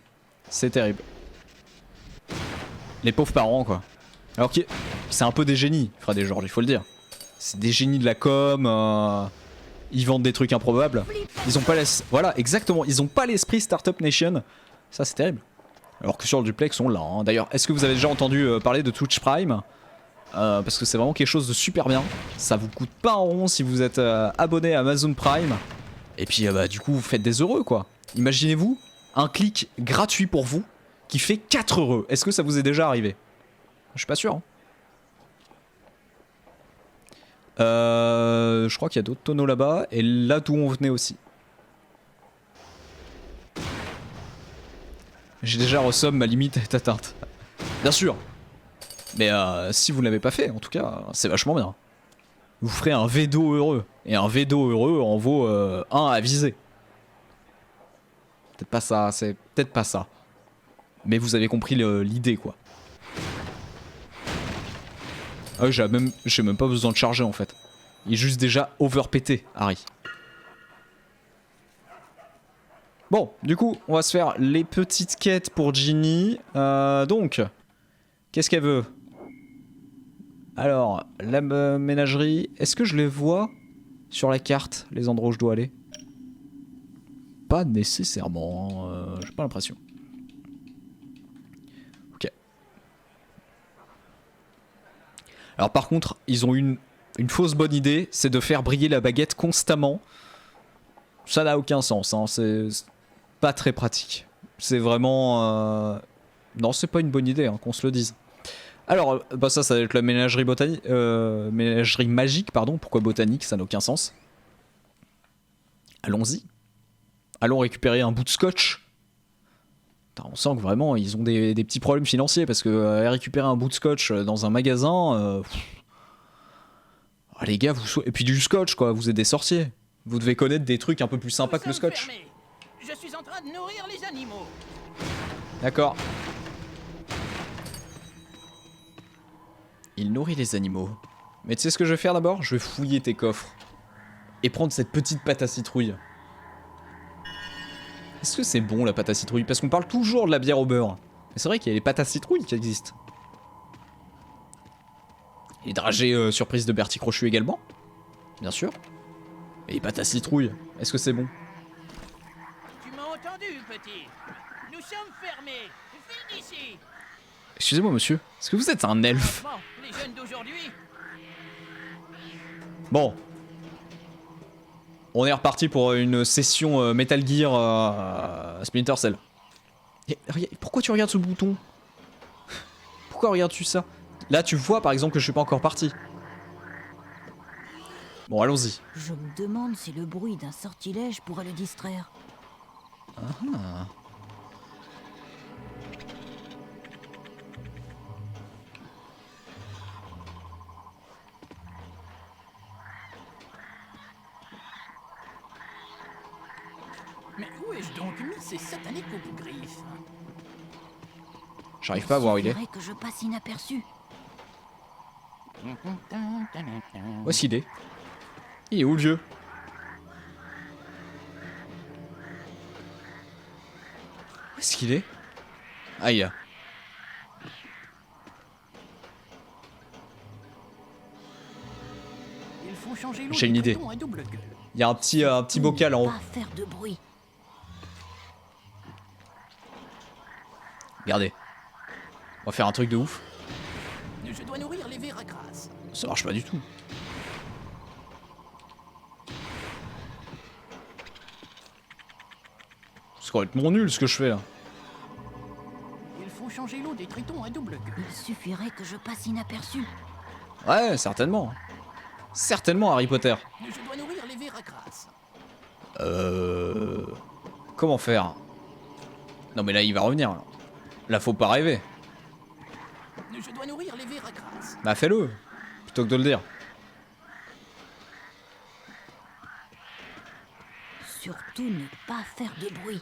C'est terrible. Les pauvres parents, quoi. Alors que c'est un peu des génies, Fred et George, il faut le dire. C'est des génies de la com. Ils vendent des trucs improbables. Ils ont pas voilà, exactement. Ils ont pas l'esprit Startup Nation. Ça, c'est terrible. Alors que sur le duplex, on l'a. Hein. D'ailleurs, est-ce que vous avez déjà entendu parler de Twitch Prime? Parce que c'est vraiment quelque chose de super bien. Ça vous coûte pas un rond si vous êtes abonné à Amazon Prime. Et puis, bah, du coup, vous faites des heureux, quoi. Imaginez-vous un clic gratuit pour vous qui fait 4 heureux. Est-ce que ça vous est déjà arrivé? Je suis pas sûr. Hein. Je crois qu'il y a d'autres tonneaux là-bas. Et là d'où on venait aussi. J'ai déjà ressomme, ma limite est atteinte. Bien sûr. Mais si vous ne l'avez pas fait, en tout cas, c'est vachement bien. Vous ferez un V2 heureux. Et un V2 heureux en vaut 1 à viser. Peut-être pas ça, c'est peut-être pas ça. Mais vous avez compris l'idée quoi. Ah oui, j'ai même pas besoin de charger en fait. Il est juste déjà overpété, Harry. Bon, du coup, on va se faire les petites quêtes pour Ginny. Donc, qu'est-ce qu'elle veut? Alors, la ménagerie. Est-ce que je les vois sur la carte, les endroits où je dois aller? Pas nécessairement, hein, j'ai pas l'impression. Ok. Alors par contre, ils ont une fausse bonne idée, c'est de faire briller la baguette constamment. Ça n'a aucun sens, hein, c'est pas très pratique. C'est vraiment... Non, c'est pas une bonne idée, hein, qu'on se le dise. Alors, bah ça va être la ménagerie botanique, ménagerie magique, pardon. Pourquoi botanique? Ça n'a aucun sens. Allons-y. Allons récupérer un bout de scotch. Putain, on sent que vraiment ils ont des petits problèmes financiers parce que récupérer un bout de scotch dans un magasin... Ah, les gars, et puis du scotch quoi, vous êtes des sorciers. Vous devez connaître des trucs un peu plus sympas que le scotch. Fermé. Je suis en train de nourrir les animaux. D'accord. Il nourrit les animaux. Mais tu sais ce que je vais faire d'abord? Je vais fouiller tes coffres. Et prendre cette petite pâte à citrouille. Est-ce que c'est bon la pâte à citrouille? Parce qu'on parle toujours de la bière au beurre. Mais c'est vrai qu'il y a les pâtes à citrouille qui existent. Les dragées surprises de Bertie Crochu également. Bien sûr. Et les pâtes à citrouille, est-ce que c'est bon? Tu m'as entendu, petit. Nous sommes fermés. File d'ici. Excusez-moi monsieur, est-ce que vous êtes un elfe? Franchement, les jeunes d'aujourd'hui. Bon. On est reparti pour une session Metal Gear Splinter Cell. Et, pourquoi tu regardes ce bouton? Pourquoi regardes-tu ça? Là tu vois par exemple que je suis pas encore parti. Bon allons-y. Je me demande si le bruit d'un sortilège pourrait le distraire. Ah. Mais où ai-je donc mis ces satanés coupe-griffes? J'arrive pas à voir où il est. Que je passe inaperçu. Où est-ce qu'il est? Il est où le vieux? Où est-ce qu'il est? Ah il est là. Il faut changer l'eau J'ai des une idée. tritons à double gueule. Il y a un petit bocal en haut. Pas faire de bruit. Regardez. On va faire un truc de ouf. Je dois nourrir les vers à crasse. Ça marche pas du tout. C'est complètement nul ce que je fais là. Il faut changer l'eau des tritons à double gueule. Il suffirait que je passe inaperçu. Ouais, certainement. Certainement Harry Potter. Je dois nourrir les vers à crasse. Comment faire? Non mais là il va revenir. Là faut pas rêver. Je dois nourrir les vers à crasse. Bah fais-le. Plutôt que de le dire. Surtout ne pas faire de bruit.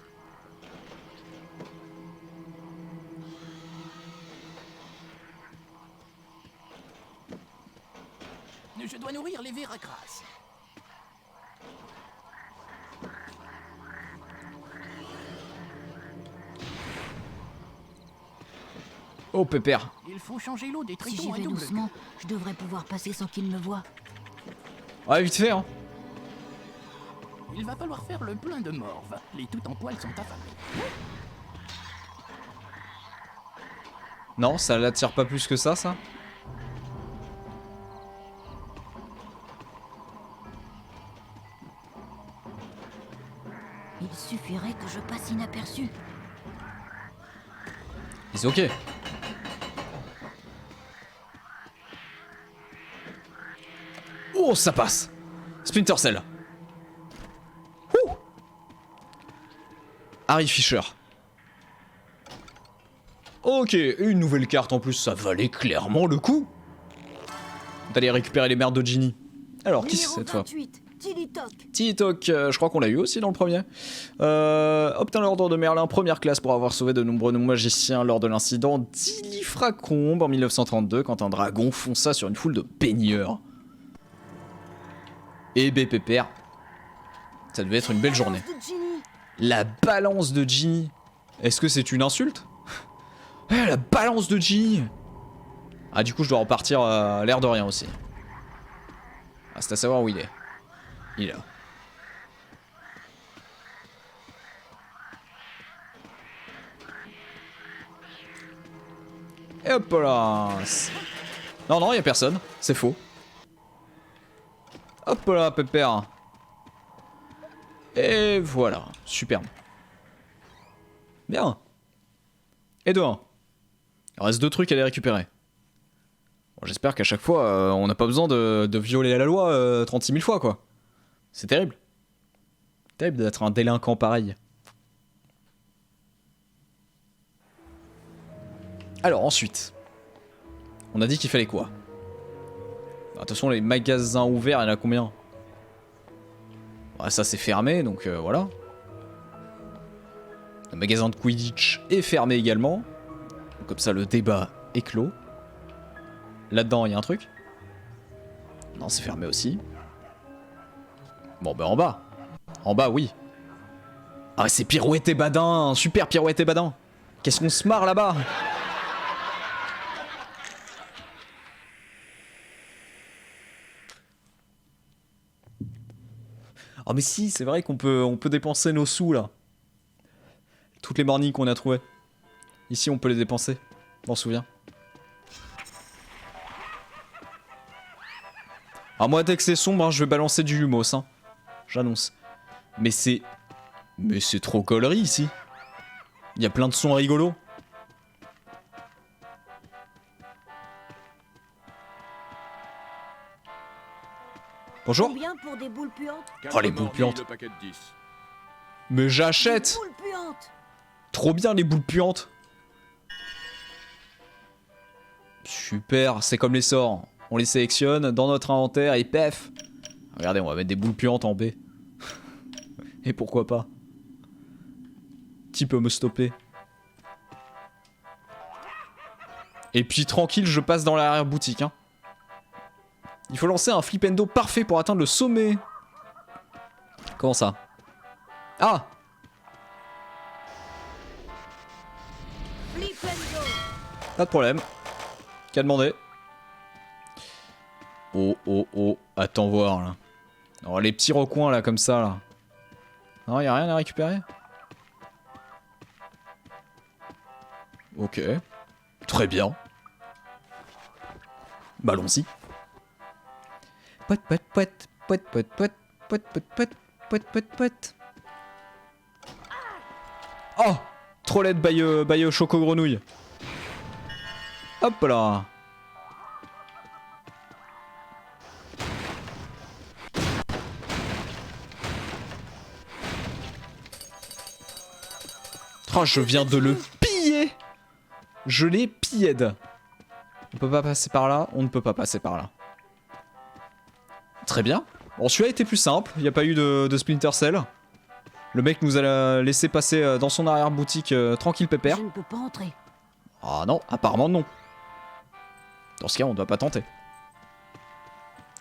Je dois nourrir les vers à crasse. Oh pépère. Il faut changer l'eau des Si tritons j'y à vais double doucement, je devrais pouvoir passer sans qu'il me voie. Ouais vite fait hein. gueule. Il va falloir faire le plein de morve. Les tout en poil sont affamés. Non, ça l'attire pas plus que ça. Il suffirait que je passe inaperçu. C'est ok. Oh ça passe. Splinter Cell. Ouh. Harry Fisher. Ok, une nouvelle carte en plus, ça valait clairement le coup d'aller récupérer les merdes de Ginny. Alors, qui c'est cette fois? 28, Tilly Tock. Tilly Tock, je crois qu'on l'a eu aussi dans le premier. Obtint l'ordre de Merlin, première classe pour avoir sauvé de nombreux magiciens lors de l'incident d'Illifracombe en 1932 quand un dragon fonça sur une foule de baigneurs. Et pépère, ça devait être une belle journée. De Ginny. La balance de Ginny. Est-ce que c'est une insulte? Eh, la balance de Ginny. Ah du coup je dois repartir l'air de rien aussi. Ah, c'est à savoir où il est. Il est là. Et hop là. Non non, y a personne, c'est faux. Hop là, pépère. Et voilà, superbe. Bien. Et de 1. Il reste 2 trucs à les récupérer. Bon, j'espère qu'à chaque fois, on n'a pas besoin de violer la loi 36 000 fois, quoi. C'est terrible. Terrible d'être un délinquant pareil. Alors, ensuite. On a dit qu'il fallait quoi? Attention, les magasins ouverts, il y en a combien? Ouais, ça, c'est fermé, donc voilà. Le magasin de Quidditch est fermé également. Donc, comme ça, le débat est clos. Là-dedans, il y a un truc? Non, c'est fermé aussi. Bon, ben en bas. En bas, oui. Ah, c'est Pirouette et Badin. Super Pirouette et Badin. Qu'est-ce qu'on se marre là-bas? Ah mais si, c'est vrai qu'on peut dépenser nos sous là. Toutes les mornings qu'on a trouvées. Ici, on peut les dépenser. Je m'en souviens. Alors moi, dès que c'est sombre, hein, je vais balancer du Lumos. Hein. J'annonce. Mais c'est trop gaulerie ici. Il y a plein de sons rigolos. Bonjour. Combien pour des boules puantes? Oh les boules puantes. Mais j'achète. Boules puantes. Trop bien les boules puantes. Super, c'est comme les sorts. On les sélectionne dans notre inventaire et pef. Regardez, on va mettre des boules puantes en B. Et pourquoi pas? Qui peut me stopper? Et puis tranquille, je passe dans l'arrière-boutique. Hein. Il faut lancer un flipendo parfait pour atteindre le sommet. Comment ça? Ah! Flipendo. Pas de problème. Qu'à demander. Oh. Attends voir là. Oh, les petits recoins là, comme ça là. Non, y'a rien à récupérer? Ok. Très bien. Bah allons-y. Oh! Trollette baille choco grenouille. Hop là. Oh, je viens de le piller. Je l'ai pillé. On peut pas passer par là, on ne peut pas passer par là. Très bien. Bon, celui-là était plus simple, il n'y a pas eu de Splinter Cell. Le mec nous a laissé passer dans son arrière-boutique tranquille pépère. Je ne peux pas entrer. Ah non, apparemment non. Dans ce cas, on ne doit pas tenter.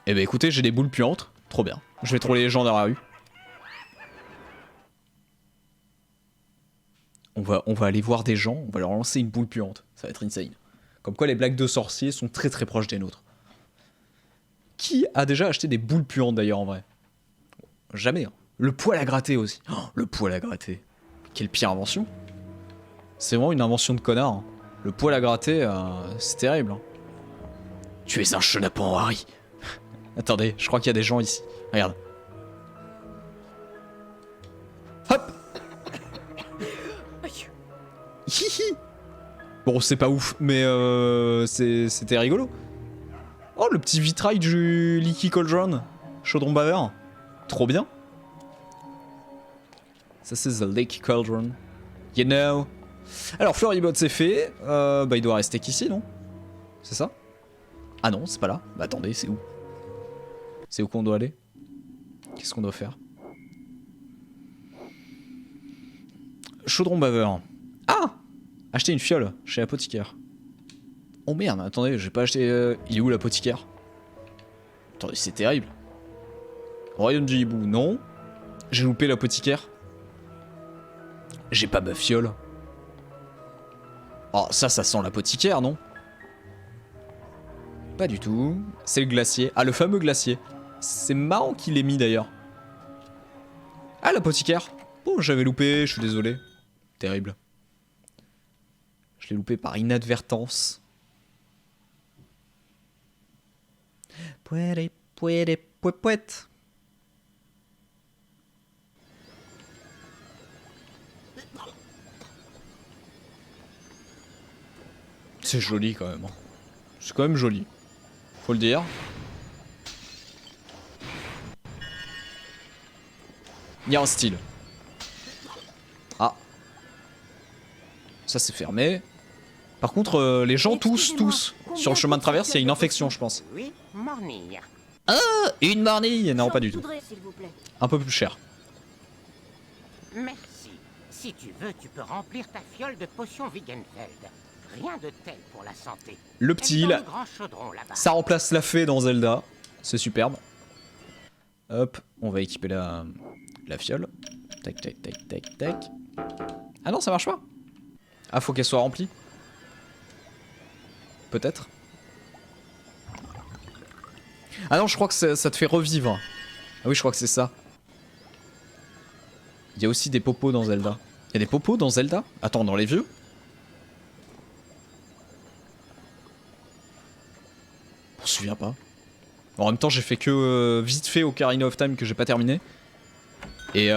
Eh ben écoutez, j'ai des boules puantes. Trop bien. Je vais troller les gens dans la rue. On va aller voir des gens, on va leur lancer une boule puante. Ça va être insane. Comme quoi les blagues de sorciers sont très très proches des nôtres. Qui a déjà acheté des boules puantes d'ailleurs en vrai? Jamais. Hein. Le poil à gratter aussi. Oh, le poil à gratter. Quelle pire invention. C'est vraiment une invention de connard. Hein. Le poil à gratter, c'est terrible. Hein. Tu es un chenapan, Harry. Attendez, je crois qu'il y a des gens ici. Regarde. Hop. Hihi. Bon, c'est pas ouf, mais c'était rigolo. Oh, le petit vitrail du Leaky Cauldron. Chaudron baveur. Trop bien. Ça, c'est The Leaky Cauldron. You know. Alors, Flurrybot, c'est fait. Bah, il doit rester qu'ici, non? C'est ça? Ah non, c'est pas là. Bah, attendez, c'est où? C'est où qu'on doit aller? Qu'est-ce qu'on doit faire? Chaudron baveur. Ah! Acheter une fiole chez l'apothicaire. Oh merde, attendez, j'ai pas acheté... Il est où l'apothicaire? Attendez, c'est terrible. Royaume du hibou, non. J'ai loupé l'apothicaire. J'ai pas ma fiole. Oh, ça sent l'apothicaire, non? Pas du tout. C'est le glacier. Ah, le fameux glacier. C'est marrant qu'il l'ait mis d'ailleurs. Ah, l'apothicaire. Bon, j'avais loupé, je suis désolé. Terrible. Je l'ai loupé par inadvertance. Pouette, pouette, pouette, pouette. C'est joli quand même. C'est quand même joli. Faut le dire. Il y a un style. Ah. Ça c'est fermé. Par contre, les gens tous. Sur le chemin de traverse, il y a une infection, je pense. Oui, mornille. Ah, une mornille. Non, pas du tout. Un peu plus cher. Merci. Si tu veux, tu peux remplir ta fiole de potions Wiggenfeld. Rien de tel pour la santé. Le petit île. Ça remplace la fée dans Zelda. C'est superbe. Hop, on va équiper la fiole. Tac, tac, tac, tac, tac. Ah non, ça marche pas. Ah, faut qu'elle soit remplie. Peut-être. Ah non, je crois que ça te fait revivre. Ah oui, je crois que c'est ça. Il y a aussi des popos dans Zelda. Il y a des popos dans Zelda? Attends, dans les vieux? Je m'en souviens pas. En même temps, j'ai fait que vite fait Ocarina of Time que j'ai pas terminé. Et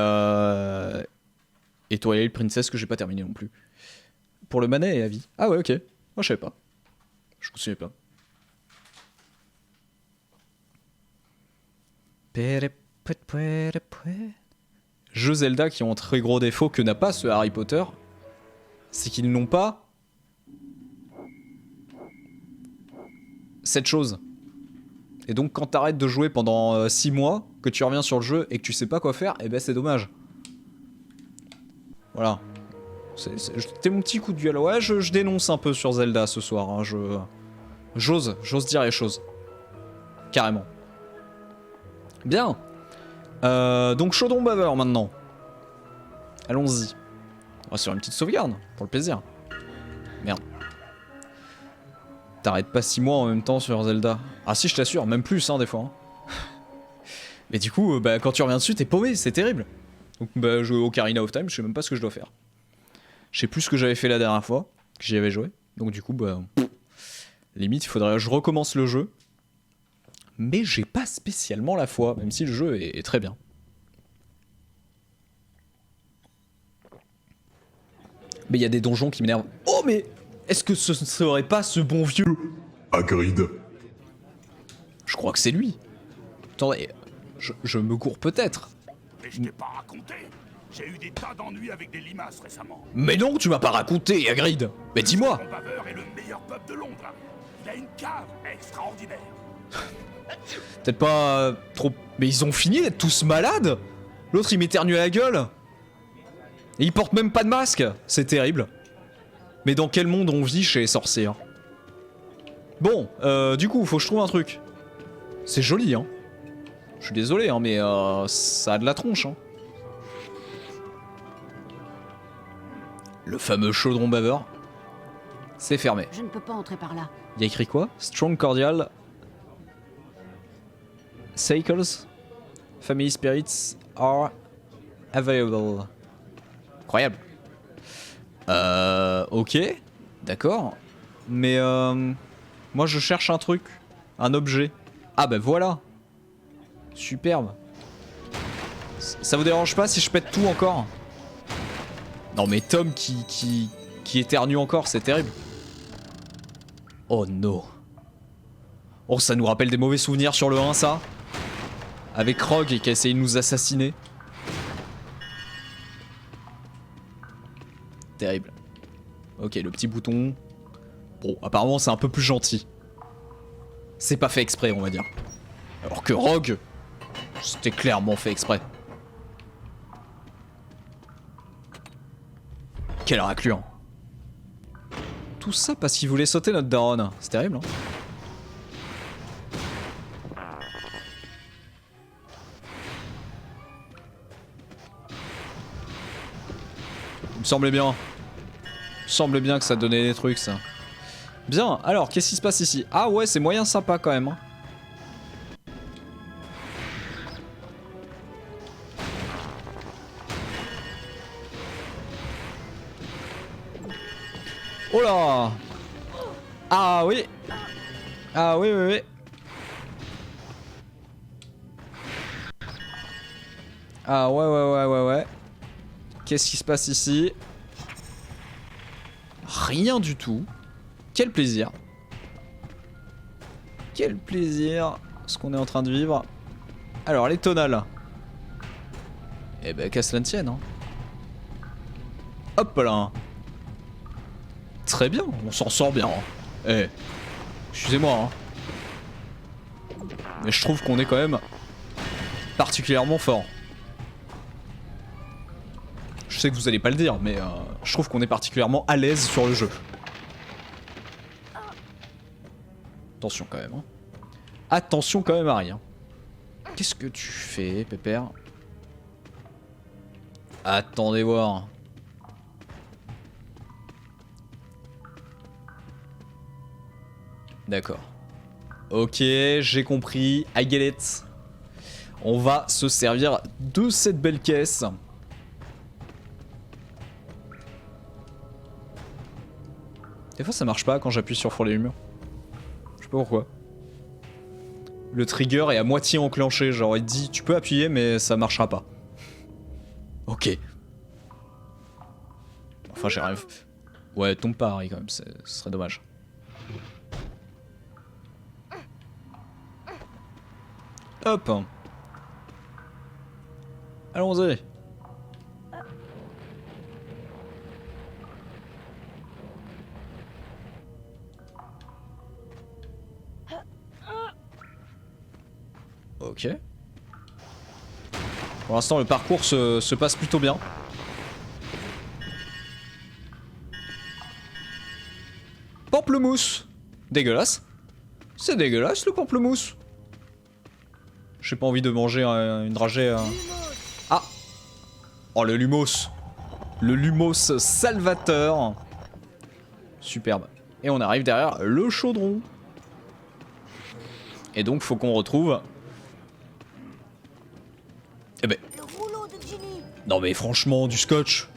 Twilight Princess que j'ai pas terminé non plus. Pour le Manet et Avis. Ah ouais, ok. Moi, je savais pas. Je me souviens pas. Jeux Zelda qui ont un très gros défaut que n'a pas ce Harry Potter, c'est qu'ils n'ont pas cette chose. Et donc quand t'arrêtes de jouer pendant 6 mois, que tu reviens sur le jeu et que tu sais pas quoi faire, eh ben c'est dommage. Voilà. C'était mon petit coup de gueule. Ouais, je dénonce un peu sur Zelda ce soir. Hein. J'ose dire les choses. Carrément. Bien. Donc chaudron baveur maintenant. Allons-y. On va se faire une petite sauvegarde, pour le plaisir. Merde. T'arrêtes pas 6 mois en même temps sur Zelda. Ah si, je t'assure, même plus, hein, des fois. Hein. Mais du coup, bah, quand tu reviens dessus, t'es paumé, c'est terrible. Donc bah, je joue au Ocarina of Time, je sais même pas ce que je dois faire. Je sais plus ce que j'avais fait la dernière fois, que j'y avais joué. Donc du coup, bah... limite, il faudrait que je recommence le jeu. Mais j'ai pas spécialement la foi, même si le jeu est très bien. Mais il y a des donjons qui m'énervent. Oh mais est-ce que ce serait pas ce bon vieux Hagrid. Je crois que c'est lui. Attendez, je me cours peut-être. Mais je t'ai pas raconté. J'ai eu des tas d'ennuis avec des limaces récemment. Mais non, tu m'as pas raconté, Hagrid. Mais dis-moi. Mon baveur est le meilleur pub de Londres. Il a une cave extraordinaire. Peut-être pas trop... Mais ils ont fini d'être tous malades. L'autre il m'éternue à la gueule. Et il porte même pas de masque. C'est terrible. Mais dans quel monde on vit chez les sorcières? Bon, du coup, faut que je trouve un truc. C'est joli, hein. Je suis désolé, hein, mais ça a de la tronche, hein. Le fameux chaudron baveur. C'est fermé. Je ne peux pas entrer par là. Il y a écrit quoi? Strong Cordial. Cycles. Family Spirits are available. Incroyable. Ok. D'accord. Mais moi je cherche un truc. Un objet. Ah bah voilà. Superbe. Ça vous dérange pas si je pète tout encore? Non mais Tom qui éternue encore, c'est terrible. Oh no. Oh, ça nous rappelle des mauvais souvenirs sur le 1, ça. Avec Rogue qui a essayé de nous assassiner. Terrible. Ok, le petit bouton. Bon, apparemment c'est un peu plus gentil. C'est pas fait exprès, on va dire. Alors que Rogue, c'était clairement fait exprès. Quelle raclure. Tout ça parce qu'il voulait sauter notre daronne. C'est terrible, hein. Il me semblait bien. Il me semblait bien que ça donnait des trucs, ça. Bien, alors, qu'est-ce qui se passe ici? Ah ouais, c'est moyen sympa quand même. Hein. Oh là! Ah oui! Ah oui, oui, oui. Ah ouais, ouais, ouais, ouais, ouais. Qu'est-ce qui se passe ici? Rien du tout. Quel plaisir. Quel plaisir ce qu'on est en train de vivre. Alors, les tonales. Eh ben, qu'à cela ne tienne, hein. Hop là. Très bien, on s'en sort bien. Hein. Eh, excusez-moi. Hein. Mais je trouve qu'on est quand même particulièrement fort. Je sais que vous allez pas le dire, mais je trouve qu'on est particulièrement à l'aise sur le jeu. Attention quand même. Hein. Attention quand même, Harry. Hein. Qu'est-ce que tu fais, Pépère? Attendez voir. D'accord. Ok, j'ai compris. I get it. On va se servir de cette belle caisse. Des fois ça marche pas quand j'appuie sur frôler le mur. Je sais pas pourquoi. Le trigger est à moitié enclenché, genre il dit tu peux appuyer mais ça marchera pas. Ok. Enfin j'ai rien fait. Ouais, tombe pas Harry quand même, ce serait dommage. Hop. Allons-y. Ok. Pour l'instant, le parcours se passe plutôt bien. Pamplemousse. Dégueulasse. C'est dégueulasse le pamplemousse. J'ai pas envie de manger une dragée. Ah. Oh, le Lumos. Le Lumos Salvateur. Superbe. Et on arrive derrière le chaudron. Et donc faut qu'on retrouve... Eh ben... Le rouleau de Ginny. Non mais franchement, du scotch.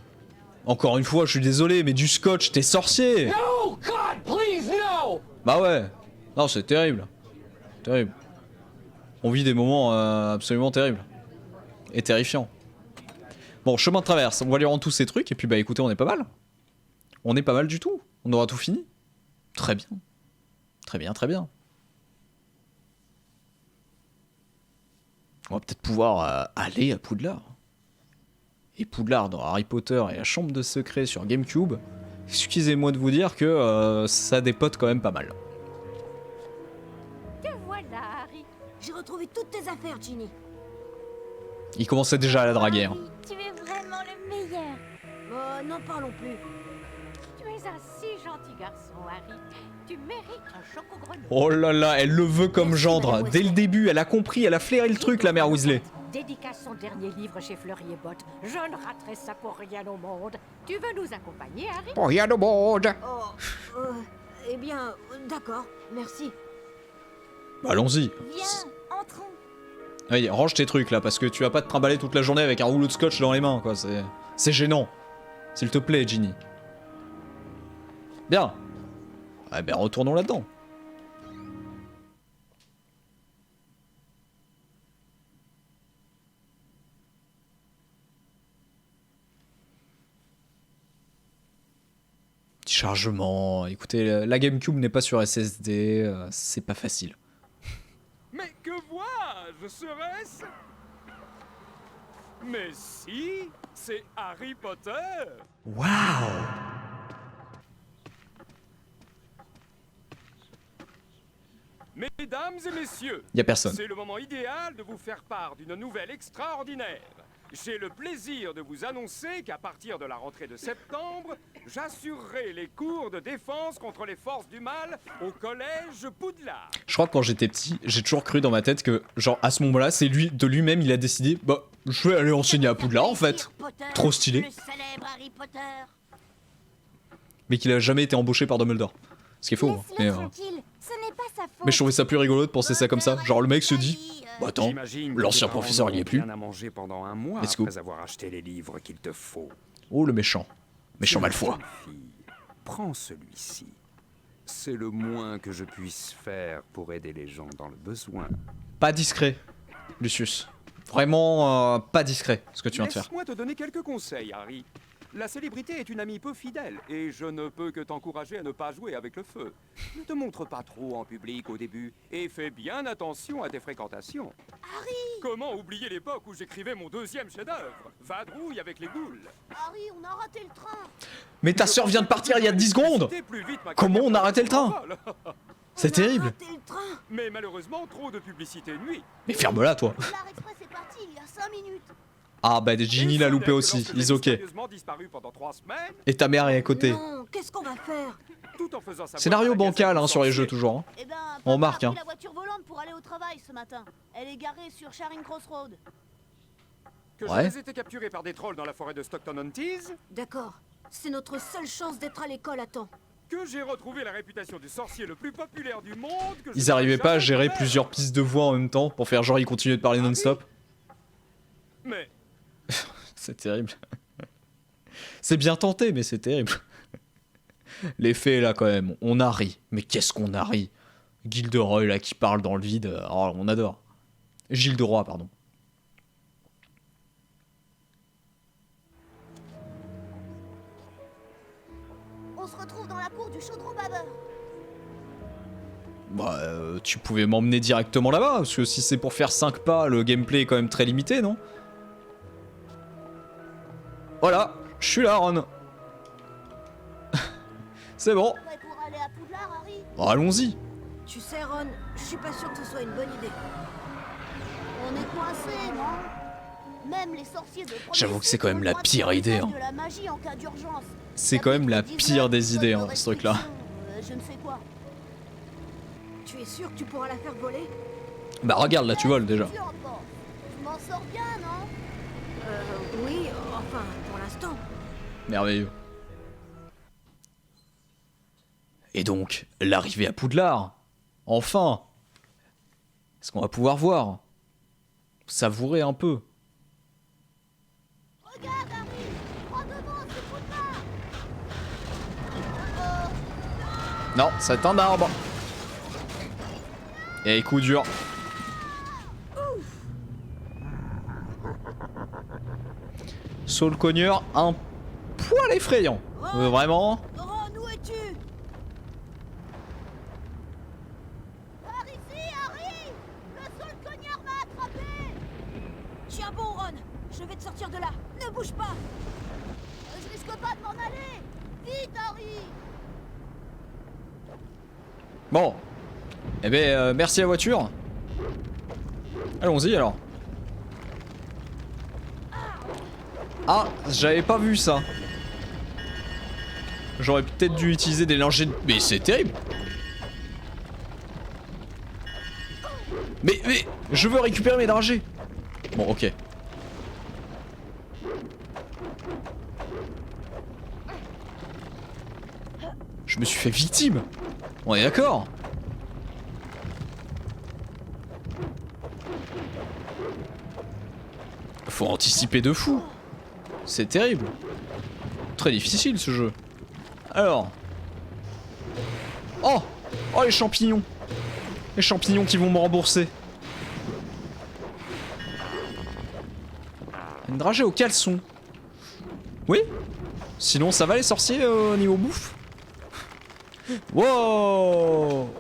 Encore une fois, je suis désolé, mais du scotch, t'es sorcier. No, God, please, no. Bah ouais. Non, c'est terrible. Terrible. On vit des moments absolument terribles. Et terrifiants. Bon, chemin de traverse, on va lui rendre tous ces trucs, et puis bah écoutez, on est pas mal. On est pas mal du tout. On aura tout fini. Très bien. Très bien, très bien. On va peut-être pouvoir aller à Poudlard. Et Poudlard dans Harry Potter et la chambre de secret sur GameCube, excusez-moi de vous dire que ça dépote quand même pas mal. Te voilà, Harry. J'ai retrouvé toutes tes affaires, Ginny. Il commençait déjà à la draguer. Hein. Tu es vraiment le meilleur. Oh, n'en parlons plus. Tu es un si gentil garçon, Harry. Tu mérites un choc au grenouille. Oh là là, elle le veut comme gendre. Dès le début, elle a compris, elle a flairé le truc, la mère Weasley. Dédicace son dernier livre chez Fleury et Botte. Je ne raterai ça pour rien au monde. Tu veux nous accompagner, Harry? Pour rien au monde. Oh, eh bien, d'accord, merci. Bah, allons-y. Viens, entrons. Allez, range tes trucs là, parce que tu vas pas te trimballer toute la journée avec un rouleau de scotch dans les mains, quoi. C'est gênant. S'il te plaît, Ginny. Bien. Eh ben, retournons là-dedans. Petit chargement. Écoutez, la GameCube n'est pas sur SSD, c'est pas facile. Mais que vois-je, serait-ce? Mais si, c'est Harry Potter. Waouh! Mesdames et messieurs, Y a personne. c'est le moment idéal de vous faire part d'une nouvelle extraordinaire. J'ai le plaisir de vous annoncer qu'à partir de la rentrée de septembre, j'assurerai les cours de défense contre les forces du mal au collège Poudlard. Je crois que quand j'étais petit, j'ai toujours cru dans ma tête que, genre, à ce moment-là, c'est lui, de lui-même, il a décidé, bah, je vais aller enseigner à Poudlard, en fait. Trop stylé. Le célèbre Harry Potter. Mais qu'il a jamais été embauché par Dumbledore. Ce qui est faux. Mais, Tranquille, ce n'est pas sa faute. mais je trouvais ça plus rigolo de penser ça comme ça. Genre, le mec se dit, bah attends, J'imagine que l'ancien tes parents professeur il y est n'auront plus. rien à manger pendant un mois Let's go. après avoir acheté les livres qu'il te faut. Oh, le méchant. Méchant malfoy. Jeune fille, prends celui-ci. C'est le moins que je puisse faire pour aider les gens dans le besoin. Pas discret, Lucius. Vraiment pas discret, ce que tu viens de faire. Laisse-moi te donner quelques conseils, Harry. La célébrité est une amie peu fidèle, et je ne peux que t'encourager à ne pas jouer avec le feu. Ne te montre pas trop en public au début, et fais bien attention à tes fréquentations. Harry! Comment oublier l'époque où j'écrivais mon deuxième chef-d'œuvre, Vadrouille avec les ghouls? Harry, on a raté le train. Mais ta sœur vient de partir il y a 10 secondes! Comment on a arrêté le train? C'est terrible! Mais malheureusement, trop de publicité nuit. Mais ferme-la, toi! Poudlard Express est parti il y a 5 minutes. Ah bah Ginny l'a loupé aussi, ils ok. Disparu pendant 3 semaines, Et ta mère est à côté. Non, qu'est-ce qu'on va faire? tout en faisant sa Scénario bancal hein, sur les jeux toujours. Hein. Eh ben, On papa marque a hein. pris la voiture volante pour aller au travail ce matin. Elle est garée sur Charing Cross Road. Que Ouais. j'ai été capturé par des trolls dans la forêt de Stockton-on-Tees, D'accord. C'est notre seule chance d'être à l'école à temps. que j'ai retrouvé la réputation du sorcier le plus populaire du monde, que je Ils arrivaient pas à jamais gérer couvert. plusieurs pistes de voix en même temps pour faire genre ils continuaient de parler non-stop. Mais C'est terrible. C'est bien tenté mais c'est terrible. L'effet là quand même, on a ri. Mais qu'est-ce qu'on a ri. Gilderoy là qui parle dans le vide, oh, on adore. Gilles de Roi pardon. On se retrouve dans la cour du chaudron baveur. Bah tu pouvais m'emmener directement là-bas, parce que si c'est pour faire 5 pas, le gameplay est quand même très limité, non? Voilà, je suis là Ron. C'est bon. Prêt pour aller à Poudlard, Harry? Bon, allons-y. Tu sais, Ron, je suis pas sûr que ce soit une bonne idée. On est coincés, non? Même les sorciers de premier J'avoue que c'est quand cycle même ont la le droit de pire faire idée, usage hein. de la magie en cas d'urgence. C'est quand même la pire des idées, hein, ce truc-là. Je ne sais quoi. Tu es sûr que tu pourras la faire voler? Bah regarde, là tu voles déjà. Tu emportes. Je m'en sors bien, non? Oui, enfin, pour l'instant. Merveilleux. Et donc, l'arrivée à Poudlard. Enfin. Est-ce qu'on va pouvoir voir? Savourer un peu. Regarde, Harry. Prends devant, c'est Poudlard. Non, c'est un arbre. Et coup dur. Saul cogneur, un poil effrayant. Vraiment. Ron, où es-tu? Par ici, Harry. Le Saul cogneur m'a attrapé. Tiens bon, Ron. Je vais te sortir de là. Ne bouge pas. Je risque pas de m'en aller. Vite, Harry. Bon. Eh ben, merci la voiture. Allons-y alors. Ah, j'avais pas vu ça. J'aurais peut-être dû utiliser des langers de... Mais c'est terrible. Mais, je veux récupérer mes dragées. Bon, ok. Je me suis fait victime. On est d'accord? Faut anticiper de fou. C'est terrible. Très difficile ce jeu. Alors. Oh! Oh les champignons! Les champignons qui vont me rembourser. Une dragée au caleçon. Oui? Sinon ça va les sorciers au niveau bouffe? Wow!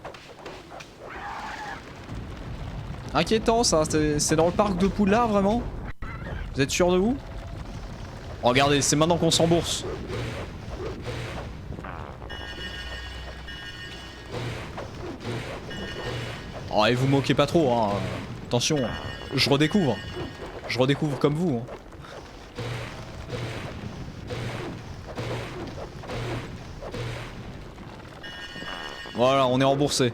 Inquiétant ça, c'est dans le parc de Poudlard vraiment? Vous êtes sûr de vous? Regardez, c'est maintenant qu'on s'embourse. Oh, et vous moquez pas trop, hein. Attention, je redécouvre. Je redécouvre comme vous. Hein. Voilà, on est remboursé.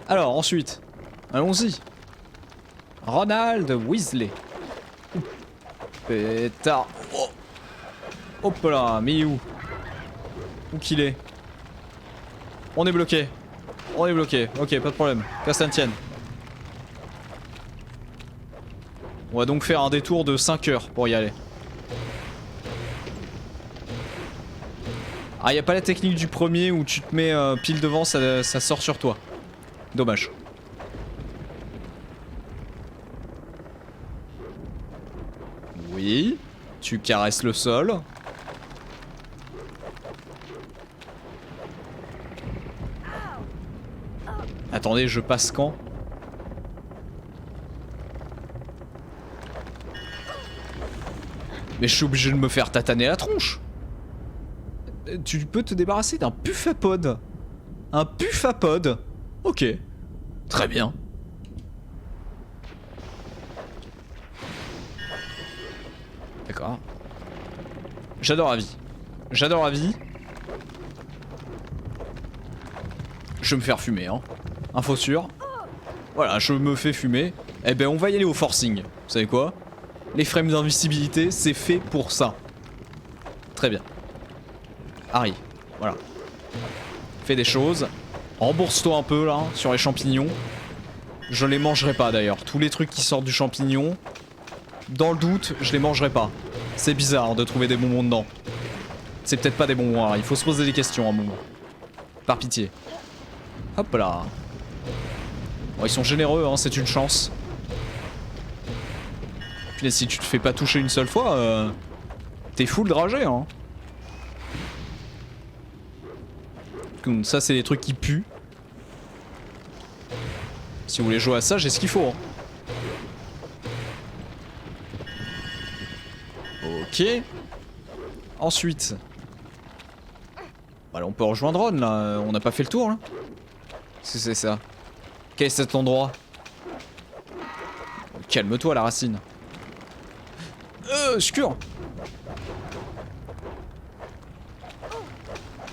Alors, ensuite, allons-y. Ronald Weasley. Pétard. Oh. Hop là, mais où? Où qu'il est? On est bloqué. On est bloqué. Ok, pas de problème. Qu'à ça ne tienne. On va donc faire un détour de 5 heures pour y aller. Ah, y a pas la technique du premier où tu te mets pile devant, ça sort sur toi. Dommage. Oui, tu caresses le sol. Attendez, je passe quand? Mais je suis obligé de me faire tataner la tronche. Tu peux te débarrasser d'un puffapod. Un puffapod. Ok. Très bien. D'accord. J'adore la vie. J'adore la vie. Je vais me faire fumer, hein. Info sûre. Voilà, je me fais fumer. Eh ben, on va y aller au forcing. Vous savez quoi? Les frames d'invisibilité, c'est fait pour ça. Très bien. Harry, voilà. Fais des choses. Rembourse-toi un peu, là, sur les champignons. Je les mangerai pas, d'ailleurs. Tous les trucs qui sortent du champignon, dans le doute, je les mangerai pas. C'est bizarre de trouver des bonbons dedans. C'est peut-être pas des bonbons, Harry. Il faut se poser des questions à un moment. Par pitié. Hop là. Bon, ils sont généreux, hein, c'est une chance. Puis si tu te fais pas toucher une seule fois, t'es full dragé, hein. Donc ça, c'est des trucs qui puent. Si vous voulez jouer à ça, j'ai ce qu'il faut. Hein. Ok. Ensuite. Voilà, on peut rejoindre Ron, là. On n'a pas fait le tour, là. C'est ça. Quel est cet endroit? Calme-toi, la racine. Scure.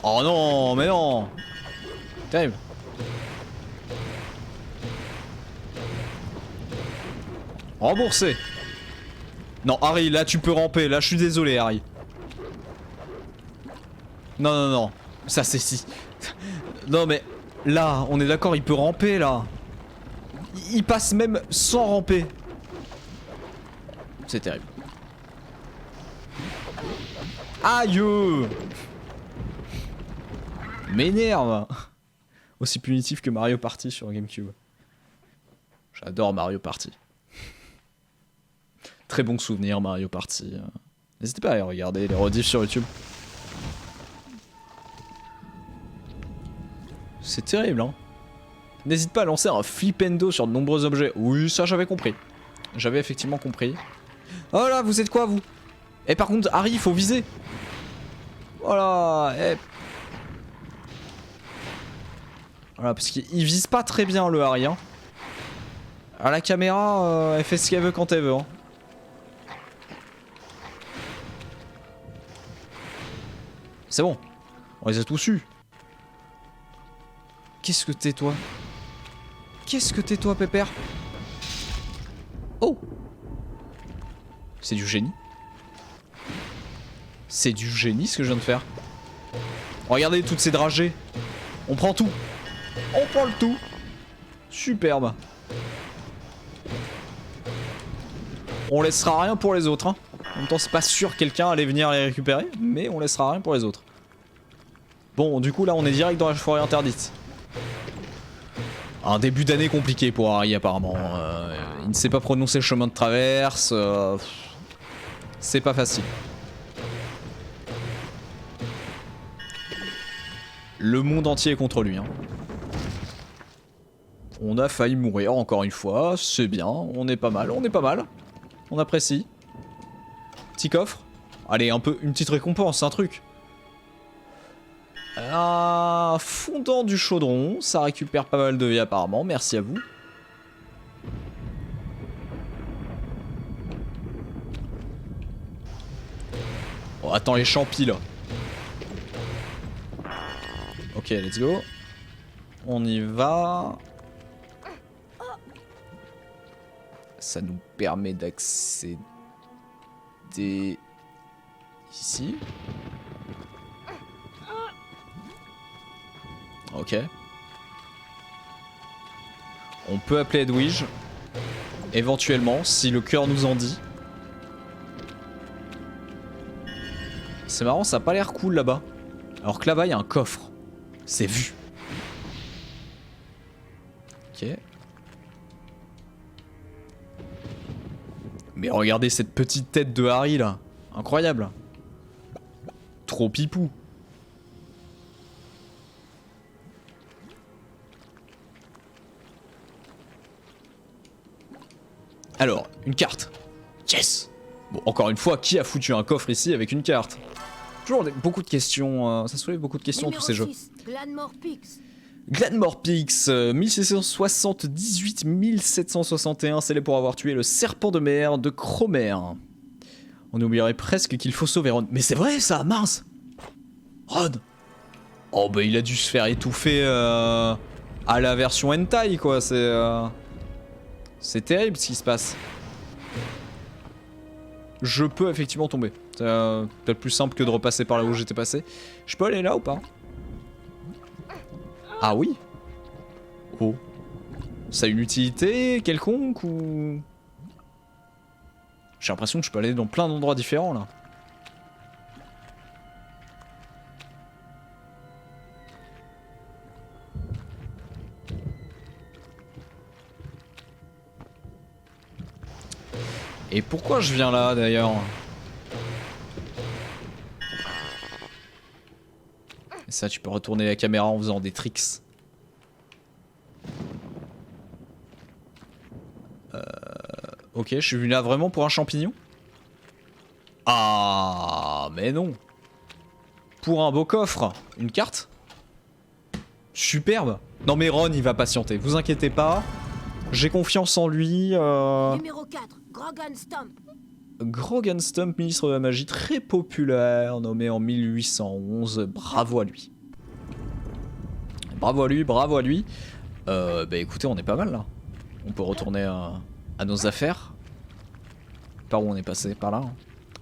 Oh non, mais non. Terrible. Remboursé. Non, Harry, là tu peux ramper. Là, je suis désolé, Harry. Non, non, non. Ça, c'est si. Non mais là, on est d'accord, il peut ramper là. Il passe même sans ramper. C'est terrible. Aïe! M'énerve. Aussi punitif que Mario Party sur GameCube. J'adore Mario Party. Très bon souvenir Mario Party. N'hésitez pas à aller regarder les rediffs sur YouTube. C'est terrible, hein. N'hésite pas à lancer un flipendo sur de nombreux objets. Oui, ça j'avais compris. J'avais effectivement compris. Oh là, vous êtes quoi, vous? Et par contre, Harry, il faut viser. Voilà, Voilà, parce qu'il vise pas très bien, le Harry, hein. À la caméra, elle fait ce qu'elle veut quand elle veut, hein. C'est bon. On les a tous eus. Qu'est-ce que t'es, toi? Qu'est-ce que t'es, toi, Pépère? Oh! C'est du génie. C'est du génie, ce que je viens de faire. Regardez toutes ces dragées. On prend tout. On prend le tout. Superbe. On laissera rien pour les autres, hein. En même temps, c'est pas sûr que quelqu'un allait venir les récupérer, mais on laissera rien pour les autres. Bon, du coup, là, on est direct dans la forêt interdite. Un début d'année compliqué pour Harry, apparemment. Il ne sait pas prononcer le chemin de traverse. C'est pas facile. Le monde entier est contre lui, hein. On a failli mourir encore une fois, c'est bien, on est pas mal, on est pas mal. On apprécie. Petit coffre. Allez, un peu, une petite récompense, un truc. Un fondant du chaudron, ça récupère pas mal de vie apparemment, merci à vous. Oh, attends les champis là. Ok, let's go. On y va. Ça nous permet d'accéder ici. Ok. On peut appeler Edwige. Éventuellement, si le cœur nous en dit. C'est marrant, ça a pas l'air cool là-bas. Alors que là-bas, il y a un coffre. C'est vu. Ok. Mais regardez cette petite tête de Harry là. Incroyable. Trop pipou. Alors, une carte. Yes! Bon, encore une fois, qui a foutu un coffre ici avec une carte? Toujours beaucoup de questions, ça soulève beaucoup de questions tous ces jeux. Glanmore Peaks. Glanmore Peaks, 1678-1761, célèbre pour avoir tué le serpent de mer de Cromer. On oublierait presque qu'il faut sauver Ron. Mais c'est vrai ça, mince! Ron! Oh bah il a dû se faire étouffer à la version hentai quoi, c'est terrible ce qui se passe. Je peux effectivement tomber. C'est peut-être plus simple que de repasser par là où j'étais passé. Je peux aller là ou pas? Ah oui? Oh. Ça a une utilité quelconque ou... J'ai l'impression que je peux aller dans plein d'endroits différents là. Et pourquoi je viens là d'ailleurs? Et ça, tu peux retourner la caméra en faisant des tricks. Ok, je suis venu là vraiment pour un champignon? Ah, mais non. Pour un beau coffre. Une carte? Superbe. Non mais Ron, il va patienter. Vous inquiétez pas. J'ai confiance en lui. Numéro 4, Grogan Stump. Grogan Stump, ministre de la magie, très populaire, nommé en 1811. Bravo à lui. Bravo à lui, bravo à lui. Bah écoutez, on est pas mal là. On peut retourner à nos affaires. Par où on est passé? Par là hein.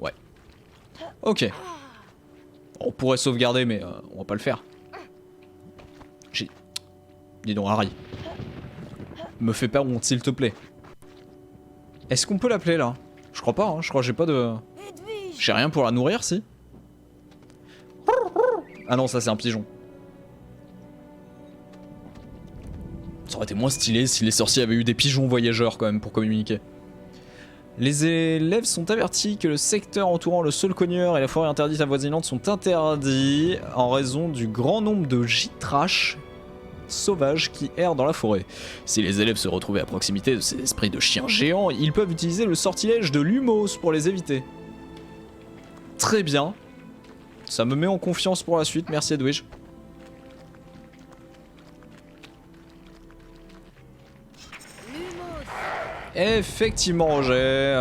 Ouais. Ok. On pourrait sauvegarder, mais on va pas le faire. Dis donc, Harry. Me fais pas honte, s'il te plaît. Est-ce qu'on peut l'appeler là? Je crois pas, hein. Je crois que j'ai pas de... J'ai rien pour la nourrir, si? Ah non, ça c'est un pigeon. Ça aurait été moins stylé si les sorciers avaient eu des pigeons voyageurs quand même pour communiquer. Les élèves sont avertis que le secteur entourant le Saulcogneur et la forêt interdite avoisinante sont interdits en raison du grand nombre de gitraches sauvages qui errent dans la forêt. Si les élèves se retrouvaient à proximité de ces esprits de chiens géants, ils peuvent utiliser le sortilège de Lumos pour les éviter. Très bien. Ça me met en confiance pour la suite, merci Edwige. Effectivement, Roger.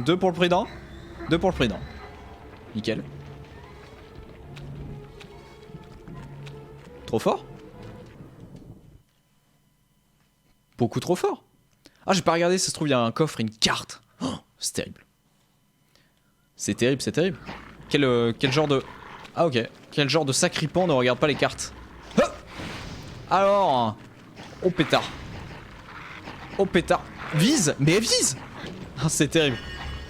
Deux pour le prix d'un. Deux pour le prix d'un. Nickel. Trop fort? Beaucoup trop fort. Ah, j'ai pas regardé, ça se trouve, il y a un coffre et une carte. Oh, c'est terrible. C'est terrible, c'est terrible. Quel genre de... Ah, ok. Quel genre de sacripant ne regarde pas les cartes? Ah, alors... Oh, pétard. Oh, pétard. Vise. Mais elle vise. Ah, c'est terrible.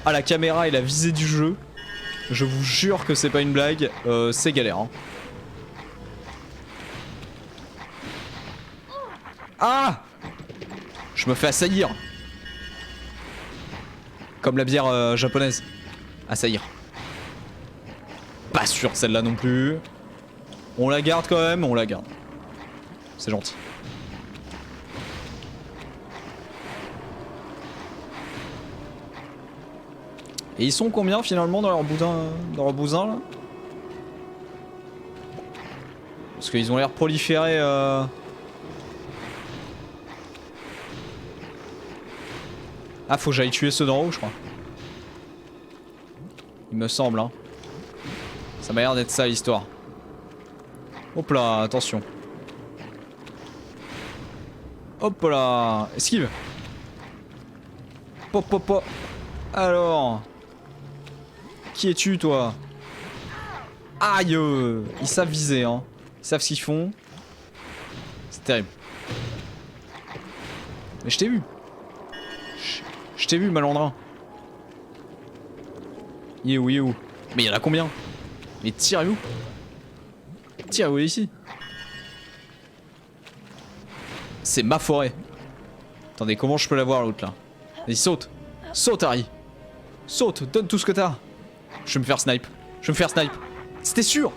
Ah, la caméra et la visée du jeu. Je vous jure que c'est pas une blague. C'est galère, hein. Ah! Je me fais assaillir. Comme la bière japonaise. Assaillir. Pas sûr celle-là non plus. On la garde quand même, on la garde. C'est gentil. Et ils sont combien finalement dans leur bousin là? Parce qu'ils ont l'air proliférés. Ah, faut que j'aille tuer ceux d'en haut, je crois. Il me semble, hein. Ça m'a l'air d'être ça l'histoire. Hop là, attention. Hop là, esquive. Pop, pop, pop. Alors. Qui es-tu, toi? Aïe. Ils savent viser, hein. Ils savent ce qu'ils font. C'est terrible. Mais je t'ai vu. Je t'ai vu, malandrin. Il est où, il est où? Mais il y en a combien? Mais tirez-vous. Tirez-vous ici. C'est ma forêt. Attendez, comment je peux la voir l'autre là? Vas-y, saute. Saute, Harry. Saute, donne tout ce que t'as. Je vais me faire snipe. Je vais me faire snipe. C'était sûr.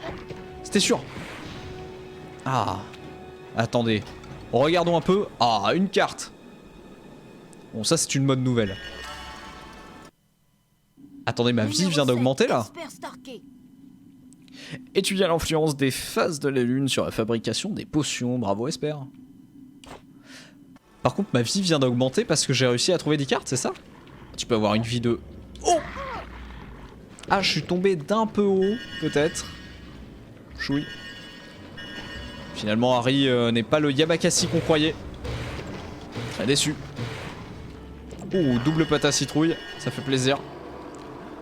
C'était sûr. Ah. Attendez. Regardons un peu. Ah, une carte. Bon, ça c'est une bonne nouvelle. Attendez, ma vie vient d'augmenter là. Étudier l'influence des phases de la lune sur la fabrication des potions. Bravo, Esper. Par contre, ma vie vient d'augmenter parce que j'ai réussi à trouver des cartes, c'est ça? Tu peux avoir une vie de... Oh! Ah, je suis tombé d'un peu haut, peut-être. Chouille. Finalement, Harry n'est pas le Yamakasi qu'on croyait. Très déçu. Ouh, double pâte à citrouille, ça fait plaisir.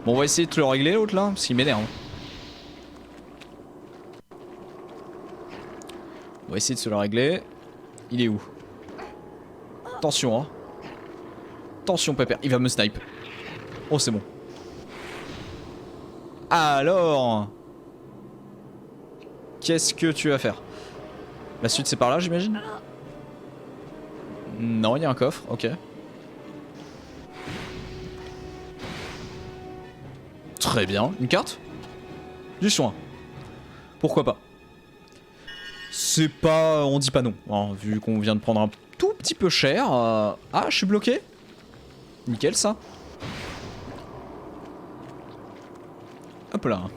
Bon, on va essayer de le régler l'autre là, parce qu'il m'énerve. On va essayer de se le régler. Il est où? Attention, hein. Attention, Pépère, il va me snipe. Oh, c'est bon. Alors, qu'est-ce que tu vas faire? La suite, c'est par là, j'imagine? Non, il y a un coffre, ok. Très bien, une carte? Du soin. Pourquoi pas? C'est pas... on dit pas non, hein, vu qu'on vient de prendre un tout petit peu cher. Ah, je suis bloqué? Nickel ça. Hop là.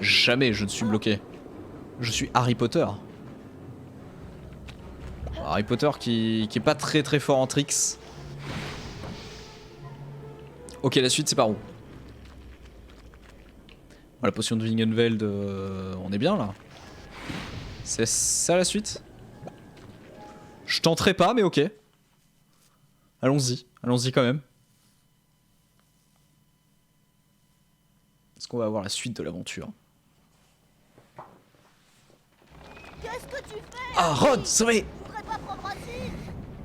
Jamais je ne suis bloqué. Je suis Harry Potter. Harry Potter qui est pas très très fort en tricks. Ok, la suite c'est par où? La potion de Wingenveld, on est bien là. C'est ça la suite? Je tenterai pas, mais ok. Allons-y quand même. Est-ce qu'on va avoir la suite de l'aventure? Qu'est-ce que tu fais? Ah, Ron, sauvé! Je voudrais pas prendre assis.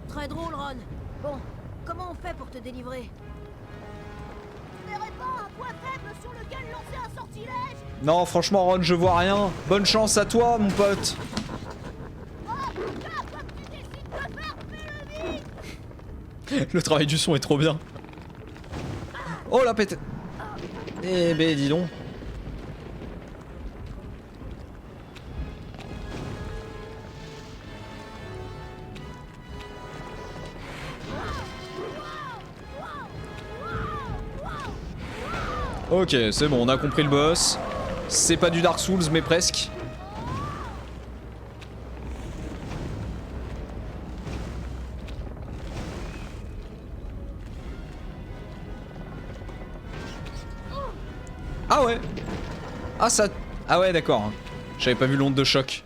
Très drôle, Ron. Bon, comment on fait pour te délivrer? Tu verrais pas un point faible sur lequel lancer un sortilège? Non, franchement, Ron, je vois rien. Bonne chance à toi, mon pote. Le travail du son est trop bien. Oh la pète. Eh ben, dis donc. Ok, c'est bon, on a compris le boss. C'est pas du Dark Souls, mais presque. Ah ouais. Ah ça... Ah ouais, d'accord. J'avais pas vu l'onde de choc.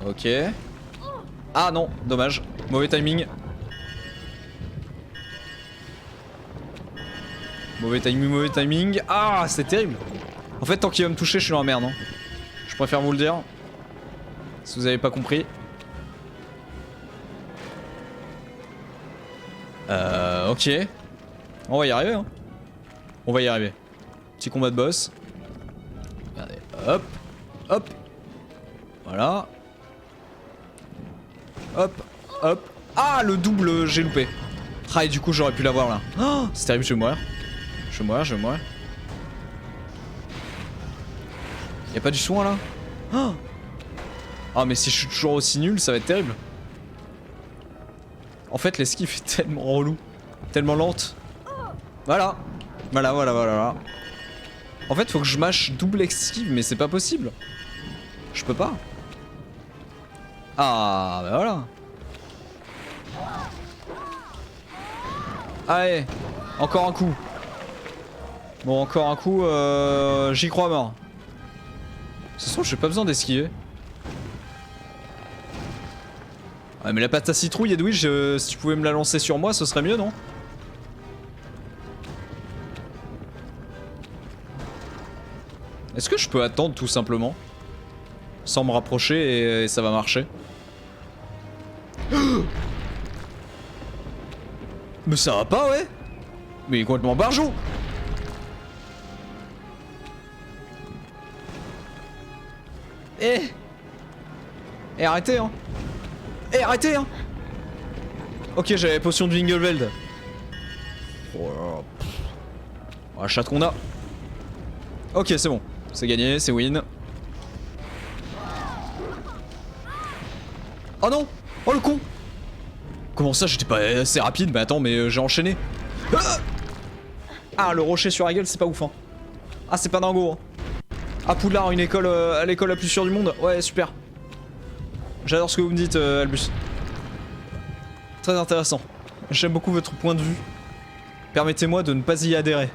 Ok. Ah non, dommage. Mauvais timing. Mauvais timing, mauvais timing. Ah, c'est terrible. En fait, tant qu'il va me toucher, je suis dans la merde. Hein. Je préfère vous le dire. Si vous avez pas compris. Ok. On va y arriver. Hein. On va y arriver. Petit combat de boss. Regardez. Hop. Hop. Voilà. Hop. Hop. Ah, le double, j'ai loupé. Ah, et du coup, j'aurais pu l'avoir là. Oh, c'est terrible, je vais mourir. Je vais mourir, je vais mourir. Y'a pas du soin là? Oh, oh, mais si je suis toujours aussi nul, ça va être terrible. En fait, l'esquive est tellement relou. Tellement lente. Voilà. Voilà, voilà, voilà. En fait, faut que je mâche double esquive, mais c'est pas possible. Je peux pas. Ah, bah voilà. Allez, encore un coup. Bon, encore un coup, j'y crois mort. De toute façon, j'ai pas besoin d'esquiver. Ouais, mais la pâte à citrouille, Edwige, si tu pouvais me la lancer sur moi, ce serait mieux, non? Est-ce que je peux attendre tout simplement? Sans me rapprocher et ça va marcher. Mais ça va pas, ouais? Mais il est complètement barjot. Eh arrêtez hein. Eh arrêtez hein. Ok, j'avais la potion de Wingelveld. Oh, la chatte qu'on a. Ok, c'est bon. C'est gagné, c'est win. Oh non. Oh le con. Comment ça, j'étais pas assez rapide? Mais attends, mais j'ai enchaîné. Ah, le rocher sur la gueule, c'est pas ouf hein. Ah, c'est pas dingo hein. Ah, Poudlard, une école, l'école la plus sûre du monde. Ouais, super. J'adore ce que vous me dites, Albus. Très intéressant. J'aime beaucoup votre point de vue. Permettez-moi de ne pas y adhérer.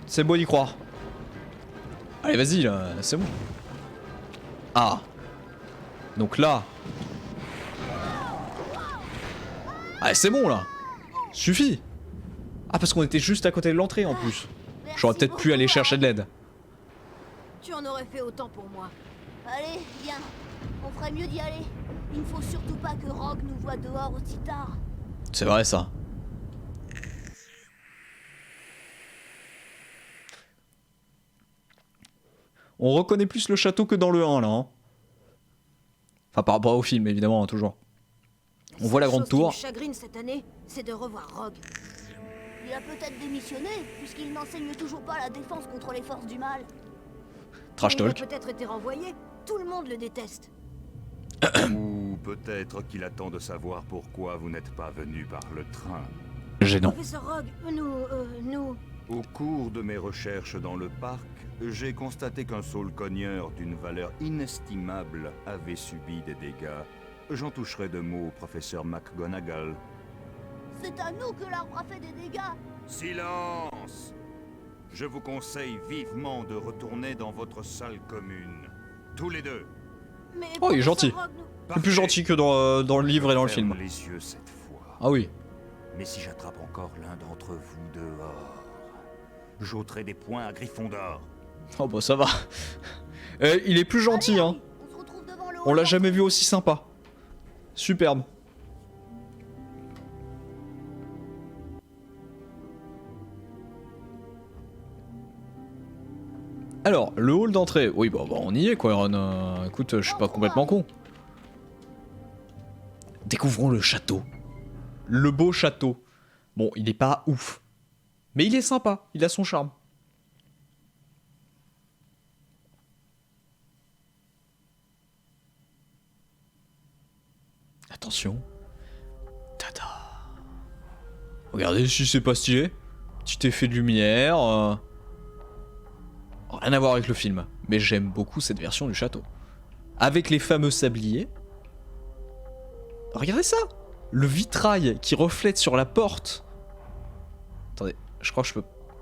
C'est beau d'y croire. Allez, vas-y, là, c'est bon. Ah. Donc là... Ah, c'est bon, là. Suffit. Ah, parce qu'on était juste à côté de l'entrée, en plus. J'aurais peut-être pu aller chercher de l'aide. Tu en aurais fait autant pour moi. Allez, viens. On ferait mieux d'y aller. Il ne faut surtout pas que Rogue nous voie dehors aussi tard. C'est vrai, ça. On reconnaît plus le château que dans le 1, là. Hein. Enfin, par rapport au film, évidemment, hein, toujours. On voit la grande tour. Ce qui me chagrine cette année, c'est de revoir Rogue. Il a peut-être démissionné, puisqu'il n'enseigne toujours pas la défense contre les forces du mal. Trash talk. Il a peut-être été renvoyé. Tout le monde le déteste. Ou peut-être qu'il attend de savoir pourquoi vous n'êtes pas venu par le train. Gênant. Professeur Rogue, nous... Au cours de mes recherches dans le parc, j'ai constaté qu'un saule-cogneur d'une valeur inestimable avait subi des dégâts. J'en toucherai deux mots au professeur McGonagall. C'est à nous que l'arbre a fait des dégâts. Silence! Je vous conseille vivement de retourner dans votre salle commune. Tous les deux. Mais oh, il est gentil. Rogue, C'est plus gentil que dans le livre et dans le film. Ferme les yeux cette fois. Ah oui. Mais si j'attrape encore l'un d'entre vous dehors, j'ôterai des points à Gryffondor. Oh bah ça va. Il est plus gentil, hein. On l'a jamais vu aussi sympa. Superbe. Alors, le hall d'entrée. Oui, bah, on y est quoi, Ron. Écoute, je suis pas complètement con. Découvrons le château. Le beau château. Bon, il est pas ouf. Mais il est sympa, il a son charme. Attention. Tada. Regardez si c'est pas stylé. Petit effet de lumière. Rien à voir avec le film. Mais j'aime beaucoup cette version du château. Avec les fameux sabliers. Regardez ça. Le vitrail qui reflète sur la porte. Attendez, je crois que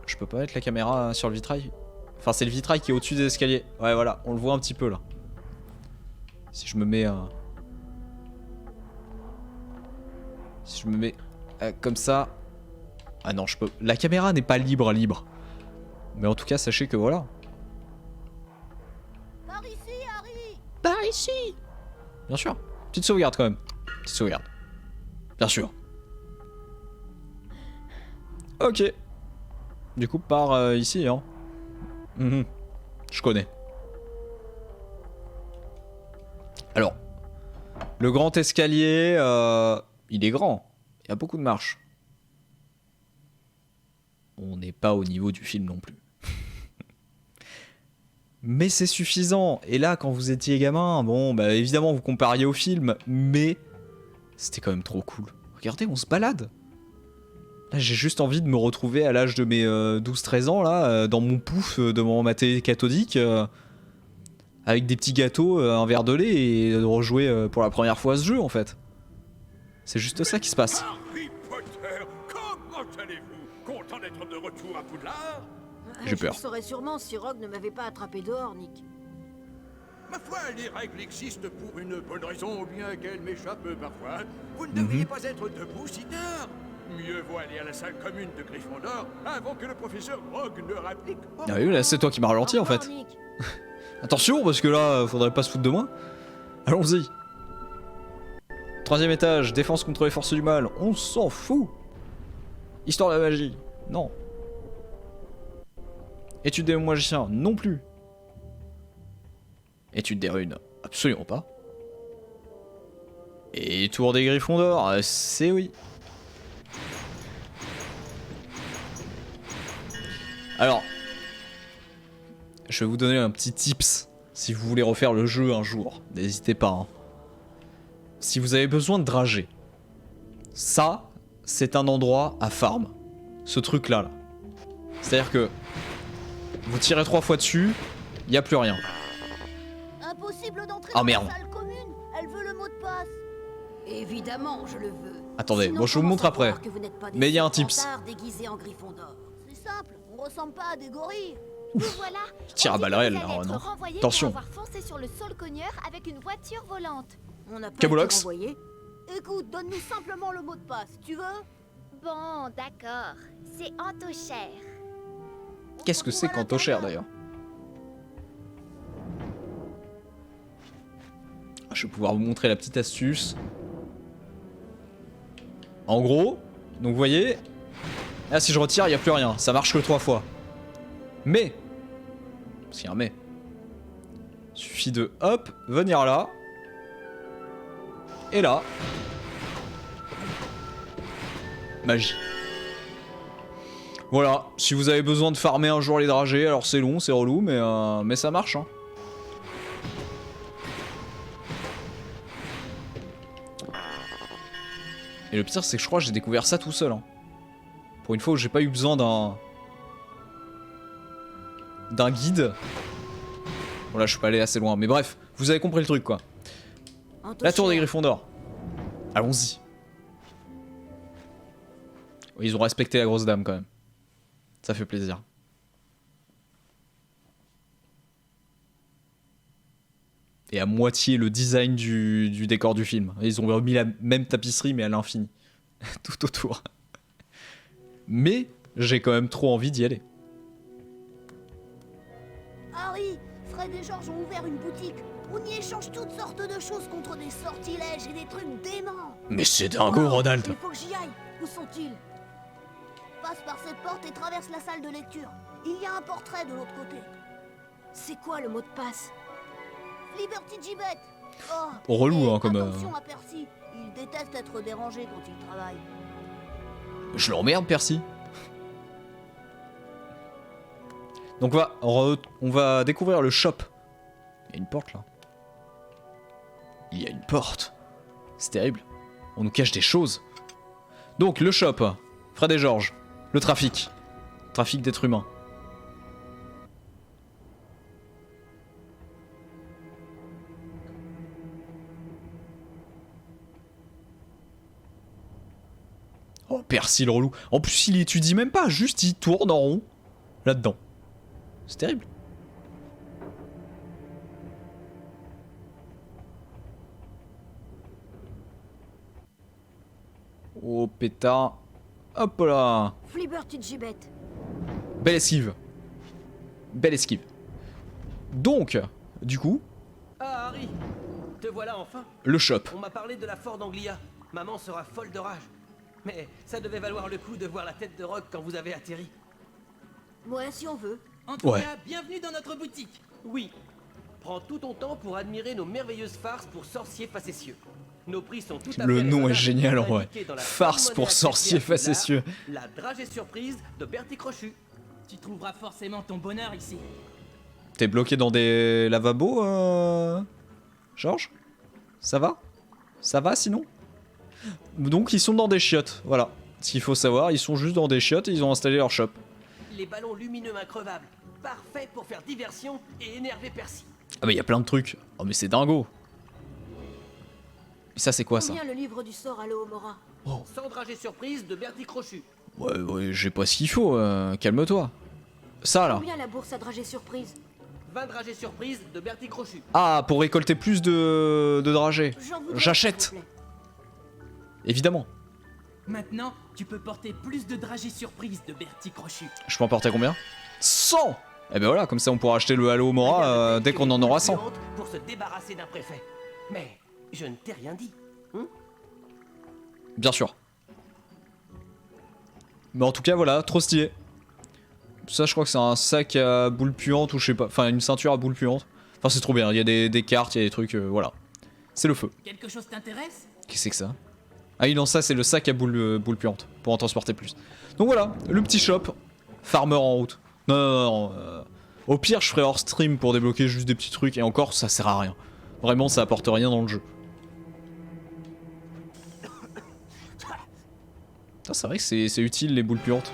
je peux pas mettre la caméra sur le vitrail. Enfin, c'est le vitrail qui est au-dessus des escaliers. Ouais, voilà, on le voit un petit peu là. Si je me mets... Si je me mets comme ça... Ah non, je peux... La caméra n'est pas libre. Mais en tout cas, sachez que voilà. Par ici, Harry. Par ici. Bien sûr. Petite sauvegarde quand même. Petite sauvegarde. Bien sûr. Ok. Du coup, par ici, hein. Je connais. Alors. Le grand escalier, il est grand. Il y a beaucoup de marches. On n'est pas au niveau du film non plus. Mais c'est suffisant. Et là, quand vous étiez gamin, bon, bah évidemment, vous compariez au film, mais c'était quand même trop cool. Regardez, on se balade. Là, j'ai juste envie de me retrouver à l'âge de mes 12-13 ans, là, dans mon pouf, devant ma télé cathodique, avec des petits gâteaux, un verre de lait, et de rejouer pour la première fois à ce jeu, en fait. C'est juste ça qui se passe. Harry Potter, comment allez-vous? Content d'être de retour à Poudlard? J'ai peur. Je saurais sûrement si Rogue ne m'avait pas attrapé dehors, Nick. Ma foi, les règles existent pour une bonne raison, bien qu'elles m'échappent parfois. Vous ne devriez pas être debout si tard. Mieux vaut aller à la salle commune de Gryffondor avant que le professeur Rogue ne rapplique. Ah oui, là, c'est toi qui m'as ralenti, en fait. Attention, parce que là, faudrait pas se foutre de moi. Allons-y. 3e étage, défense contre les forces du mal. On s'en fout. Histoire de la magie. Non. Étude des magiciens. Non plus. Étude des runes. Absolument pas. Et tour des Gryffondor. C'est oui. Alors. Je vais vous donner un petit tips. Si vous voulez refaire le jeu un jour. N'hésitez pas. Hein. Si vous avez besoin de dragées. Ça, c'est un endroit à farm. Ce truc là. C'est-à-dire que vous tirez 3 fois dessus, il n'y a plus rien. Impossible d'entrer Ah dans merde. la salle commune. Elle veut le mot de passe. Évidemment, je le veux. Attendez, Sinon, bon je vous le comment montre après. savoir que vous n'êtes pas des Mais il y a un fous tips. fantards déguisés en Gryffondor. C'est simple, on ressemble pas à des gorilles. Nous voilà. Je tire à balles réelles là, Vous allez non. être renvoyés Attention. pour avoir foncé sur le sol cogneur avec une voiture volante. On n'a pas été Camoulox. renvoyés. Écoute, donne-nous simplement le mot de passe, tu veux? Bon, d'accord. C'est Antochère. Qu'est-ce que c'est qu'Antochère d'ailleurs? Je vais pouvoir vous montrer la petite astuce. En gros, donc vous voyez, là si je retire, il n'y a plus rien. Ça marche que 3 fois. Mais, parce qu'il y a un mais, suffit de hop, venir là. Et là. Magie. Voilà, si vous avez besoin de farmer un jour les dragées, alors c'est long, c'est relou, mais ça marche. Hein. Et le pire, c'est que je crois que j'ai découvert ça tout seul. Hein. Pour une fois où j'ai pas eu besoin d'un guide. Bon là, je suis pas allé assez loin, mais bref, vous avez compris le truc quoi. La tour des Gryffondor. Allons-y. Ils ont respecté la grosse dame quand même. Ça fait plaisir. Et à moitié le design du décor du film. Ils ont remis la même tapisserie mais à l'infini. tout autour. Mais j'ai quand même trop envie d'y aller. Harry, Fred et George ont ouvert une boutique. On y échange toutes sortes de choses contre des sortilèges et des trucs déments. Mais c'est dingo, Ronald. Il faut que j'y aille. Où sont-ils? Passe par cette porte et traverse la salle de lecture. Il y a un portrait de l'autre côté. C'est quoi le mot de passe? Liberty Gibbet. Oh, relou, hein, comme... Attention à Percy. Il déteste être dérangé quand il travaille. Je l'emmerde, Percy. Donc on va découvrir le shop. Il y a une porte là. Il y a une porte. C'est terrible. On nous cache des choses. Donc le shop. Fred et George. Le trafic. Trafic d'êtres humains. Oh, Percy le relou. En plus, il étudie même pas, juste il tourne en rond là-dedans. C'est terrible. Oh, pétard. Hop là. Liberty Gibbet. Belle esquive. Belle esquive. Donc, du coup... Ah, Harry, te voilà enfin. Le shop. On m'a parlé de la Ford Anglia. Maman sera folle de rage. Mais ça devait valoir le coup de voir la tête de Rock quand vous avez atterri. Ouais, si on veut. En tout cas, bienvenue dans notre boutique. Oui. Prends tout ton temps pour admirer nos merveilleuses farces pour sorciers facétieux. Nos prix sont tout à fait Le nom est raisonnables, génial en vrai. indiqués dans la Farce pour sorciers facétieux. La dragée surprise de Bertie Crochu. Tu trouveras forcément ton bonheur ici. T'es bloqué dans des lavabos, Georges? Ça va? Ça va sinon? Donc ils sont dans des chiottes, voilà. Ce qu'il faut savoir, ils sont juste dans des chiottes et ils ont installé leur shop. Les ballons lumineux increvables. Parfait pour faire diversion et énerver Percy. Ah bah y a plein de trucs. Oh mais c'est dingo. Et ça c'est quoi ça? Combien le livre du sort à Alohomora? Sans dragée surprise de Bertie Crochu. Ouais, j'ai pas ce qu'il faut, calme-toi. Ça là. Combien la bourse à dragée surprise? 20 dragées surprises de Bertie Crochu. Ah, pour récolter plus de dragées. J'en voudrais, J'achète. s'il vous plaît. Évidemment. Maintenant, tu peux porter plus de dragées surprises de Bertie Crochu. Je peux en porter combien? 100. Eh ben voilà, comme ça on pourra acheter le Alohomora dès qu'on en aura 100. Pour se débarrasser d'un préfet. Mais je ne t'ai rien dit. Bien sûr. Mais en tout cas voilà, trop stylé. Ça je crois que c'est un sac à boule puante ou je sais pas, enfin une ceinture à boule puante. Enfin c'est trop bien, il y a des cartes, il y a des trucs, voilà. C'est le feu. Quelque chose t'intéresse? Qu'est-ce que c'est que ça? Ah oui non, ça c'est le sac à boule puante, pour en transporter plus. Donc voilà, le petit shop, farmer en route. Non. Au pire je ferai hors stream pour débloquer juste des petits trucs et encore ça sert à rien. Vraiment ça apporte rien dans le jeu. C'est vrai que c'est utile les boules puantes.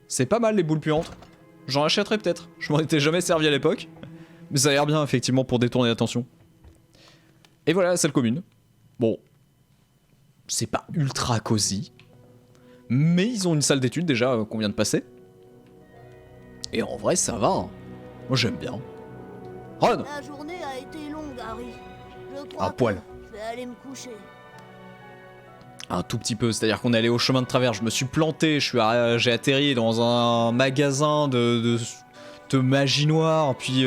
C'est pas mal les boules puantes. J'en achèterai peut-être. Je m'en étais jamais servi à l'époque. Mais ça a l'air bien effectivement pour détourner l'attention. Et voilà la salle commune. Bon. C'est pas ultra cosy. Mais ils ont une salle d'études déjà qu'on vient de passer. Et en vrai ça va. Hein. Moi j'aime bien. Ron! La journée a été longue, Harry. Je crois Un poil. que je vais aller me coucher. Un tout petit peu, c'est-à-dire qu'on est allé au chemin de travers, je me suis planté, j'ai atterri dans un magasin de magie noire, puis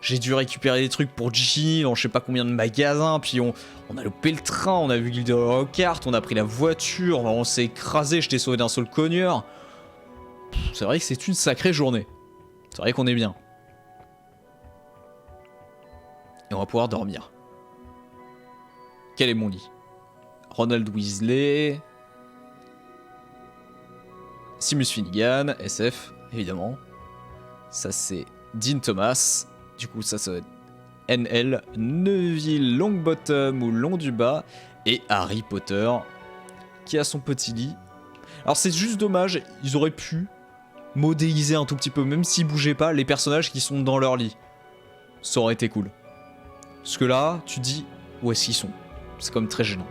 j'ai dû récupérer des trucs pour Ginny dans je sais pas combien de magasins, puis on a loupé le train, on a vu Gilderoy Lockhart, on a pris la voiture, on s'est écrasé, je t'ai sauvé d'un seul cogneur. C'est vrai que c'est une sacrée journée. C'est vrai qu'on est bien. Et on va pouvoir dormir. Quel est mon lit? Ronald Weasley, Seamus Finnegan, SF, évidemment. Ça c'est Dean Thomas. Du coup ça va être NL, Neville Longbottom ou Londubat. Et Harry Potter, qui a son petit lit. Alors c'est juste dommage, ils auraient pu modéliser un tout petit peu, même s'ils bougeaient pas, les personnages qui sont dans leur lit. Ça aurait été cool. Parce que là, tu dis, où est-ce qu'ils sont? C'est comme très gênant.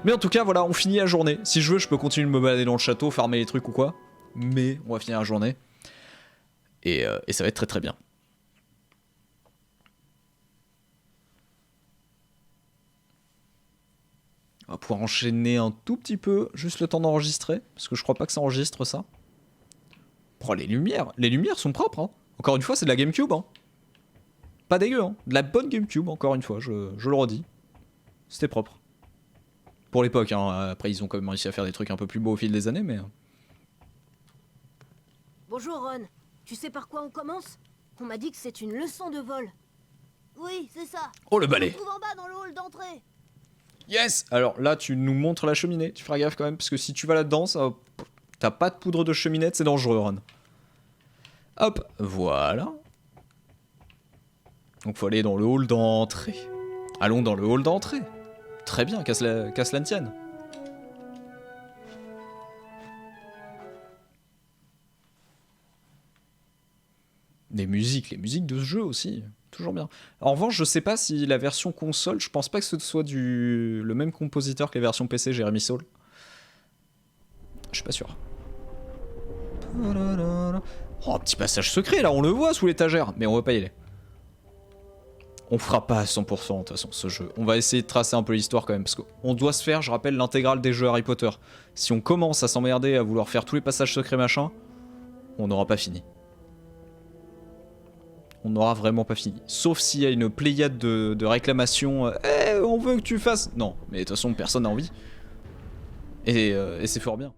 Mais en tout cas, voilà, on finit la journée. Si je veux, je peux continuer de me balader dans le château, farmer les trucs ou quoi. Mais on va finir la journée. Et ça va être très très bien. On va pouvoir enchaîner un tout petit peu, juste le temps d'enregistrer, parce que je crois pas que ça enregistre ça. Oh, les lumières sont propres, hein. Encore une fois, c'est de la GameCube, hein. Pas dégueu, hein. De la bonne GameCube, encore une fois, je le redis. C'était propre. Pour l'époque, hein. Après ils ont quand même réussi à faire des trucs un peu plus beaux au fil des années, mais... Bonjour Ron, tu sais par quoi on commence? On m'a dit que c'est une leçon de vol. Oui, c'est ça. Oh le balai. On se trouve en bas dans le hall d'entrée. Yes. Alors là, tu nous montres la cheminée, tu feras gaffe quand même, parce que si tu vas là-dedans, ça... t'as pas de poudre de cheminette, c'est dangereux, Ron. Hop, voilà. Donc faut aller dans le hall d'entrée. Allons dans le hall d'entrée. Très bien, qu'à cela ne tienne. Les musiques de ce jeu aussi, toujours bien. En revanche, je sais pas si la version console, je pense pas que ce soit le même compositeur que la version PC, Jeremy Soule. Je suis pas sûr. Oh, un petit passage secret là, on le voit sous l'étagère, mais on va pas y aller. On fera pas à 100% de toute façon ce jeu. On va essayer de tracer un peu l'histoire quand même, parce qu'on doit se faire, je rappelle, l'intégrale des jeux Harry Potter. Si on commence à s'emmerder à vouloir faire tous les passages secrets machin, on n'aura pas fini. On n'aura vraiment pas fini. Sauf s'il y a une pléiade de réclamations. On veut que tu fasses... Non, mais de toute façon, personne n'a envie. Et c'est fort bien.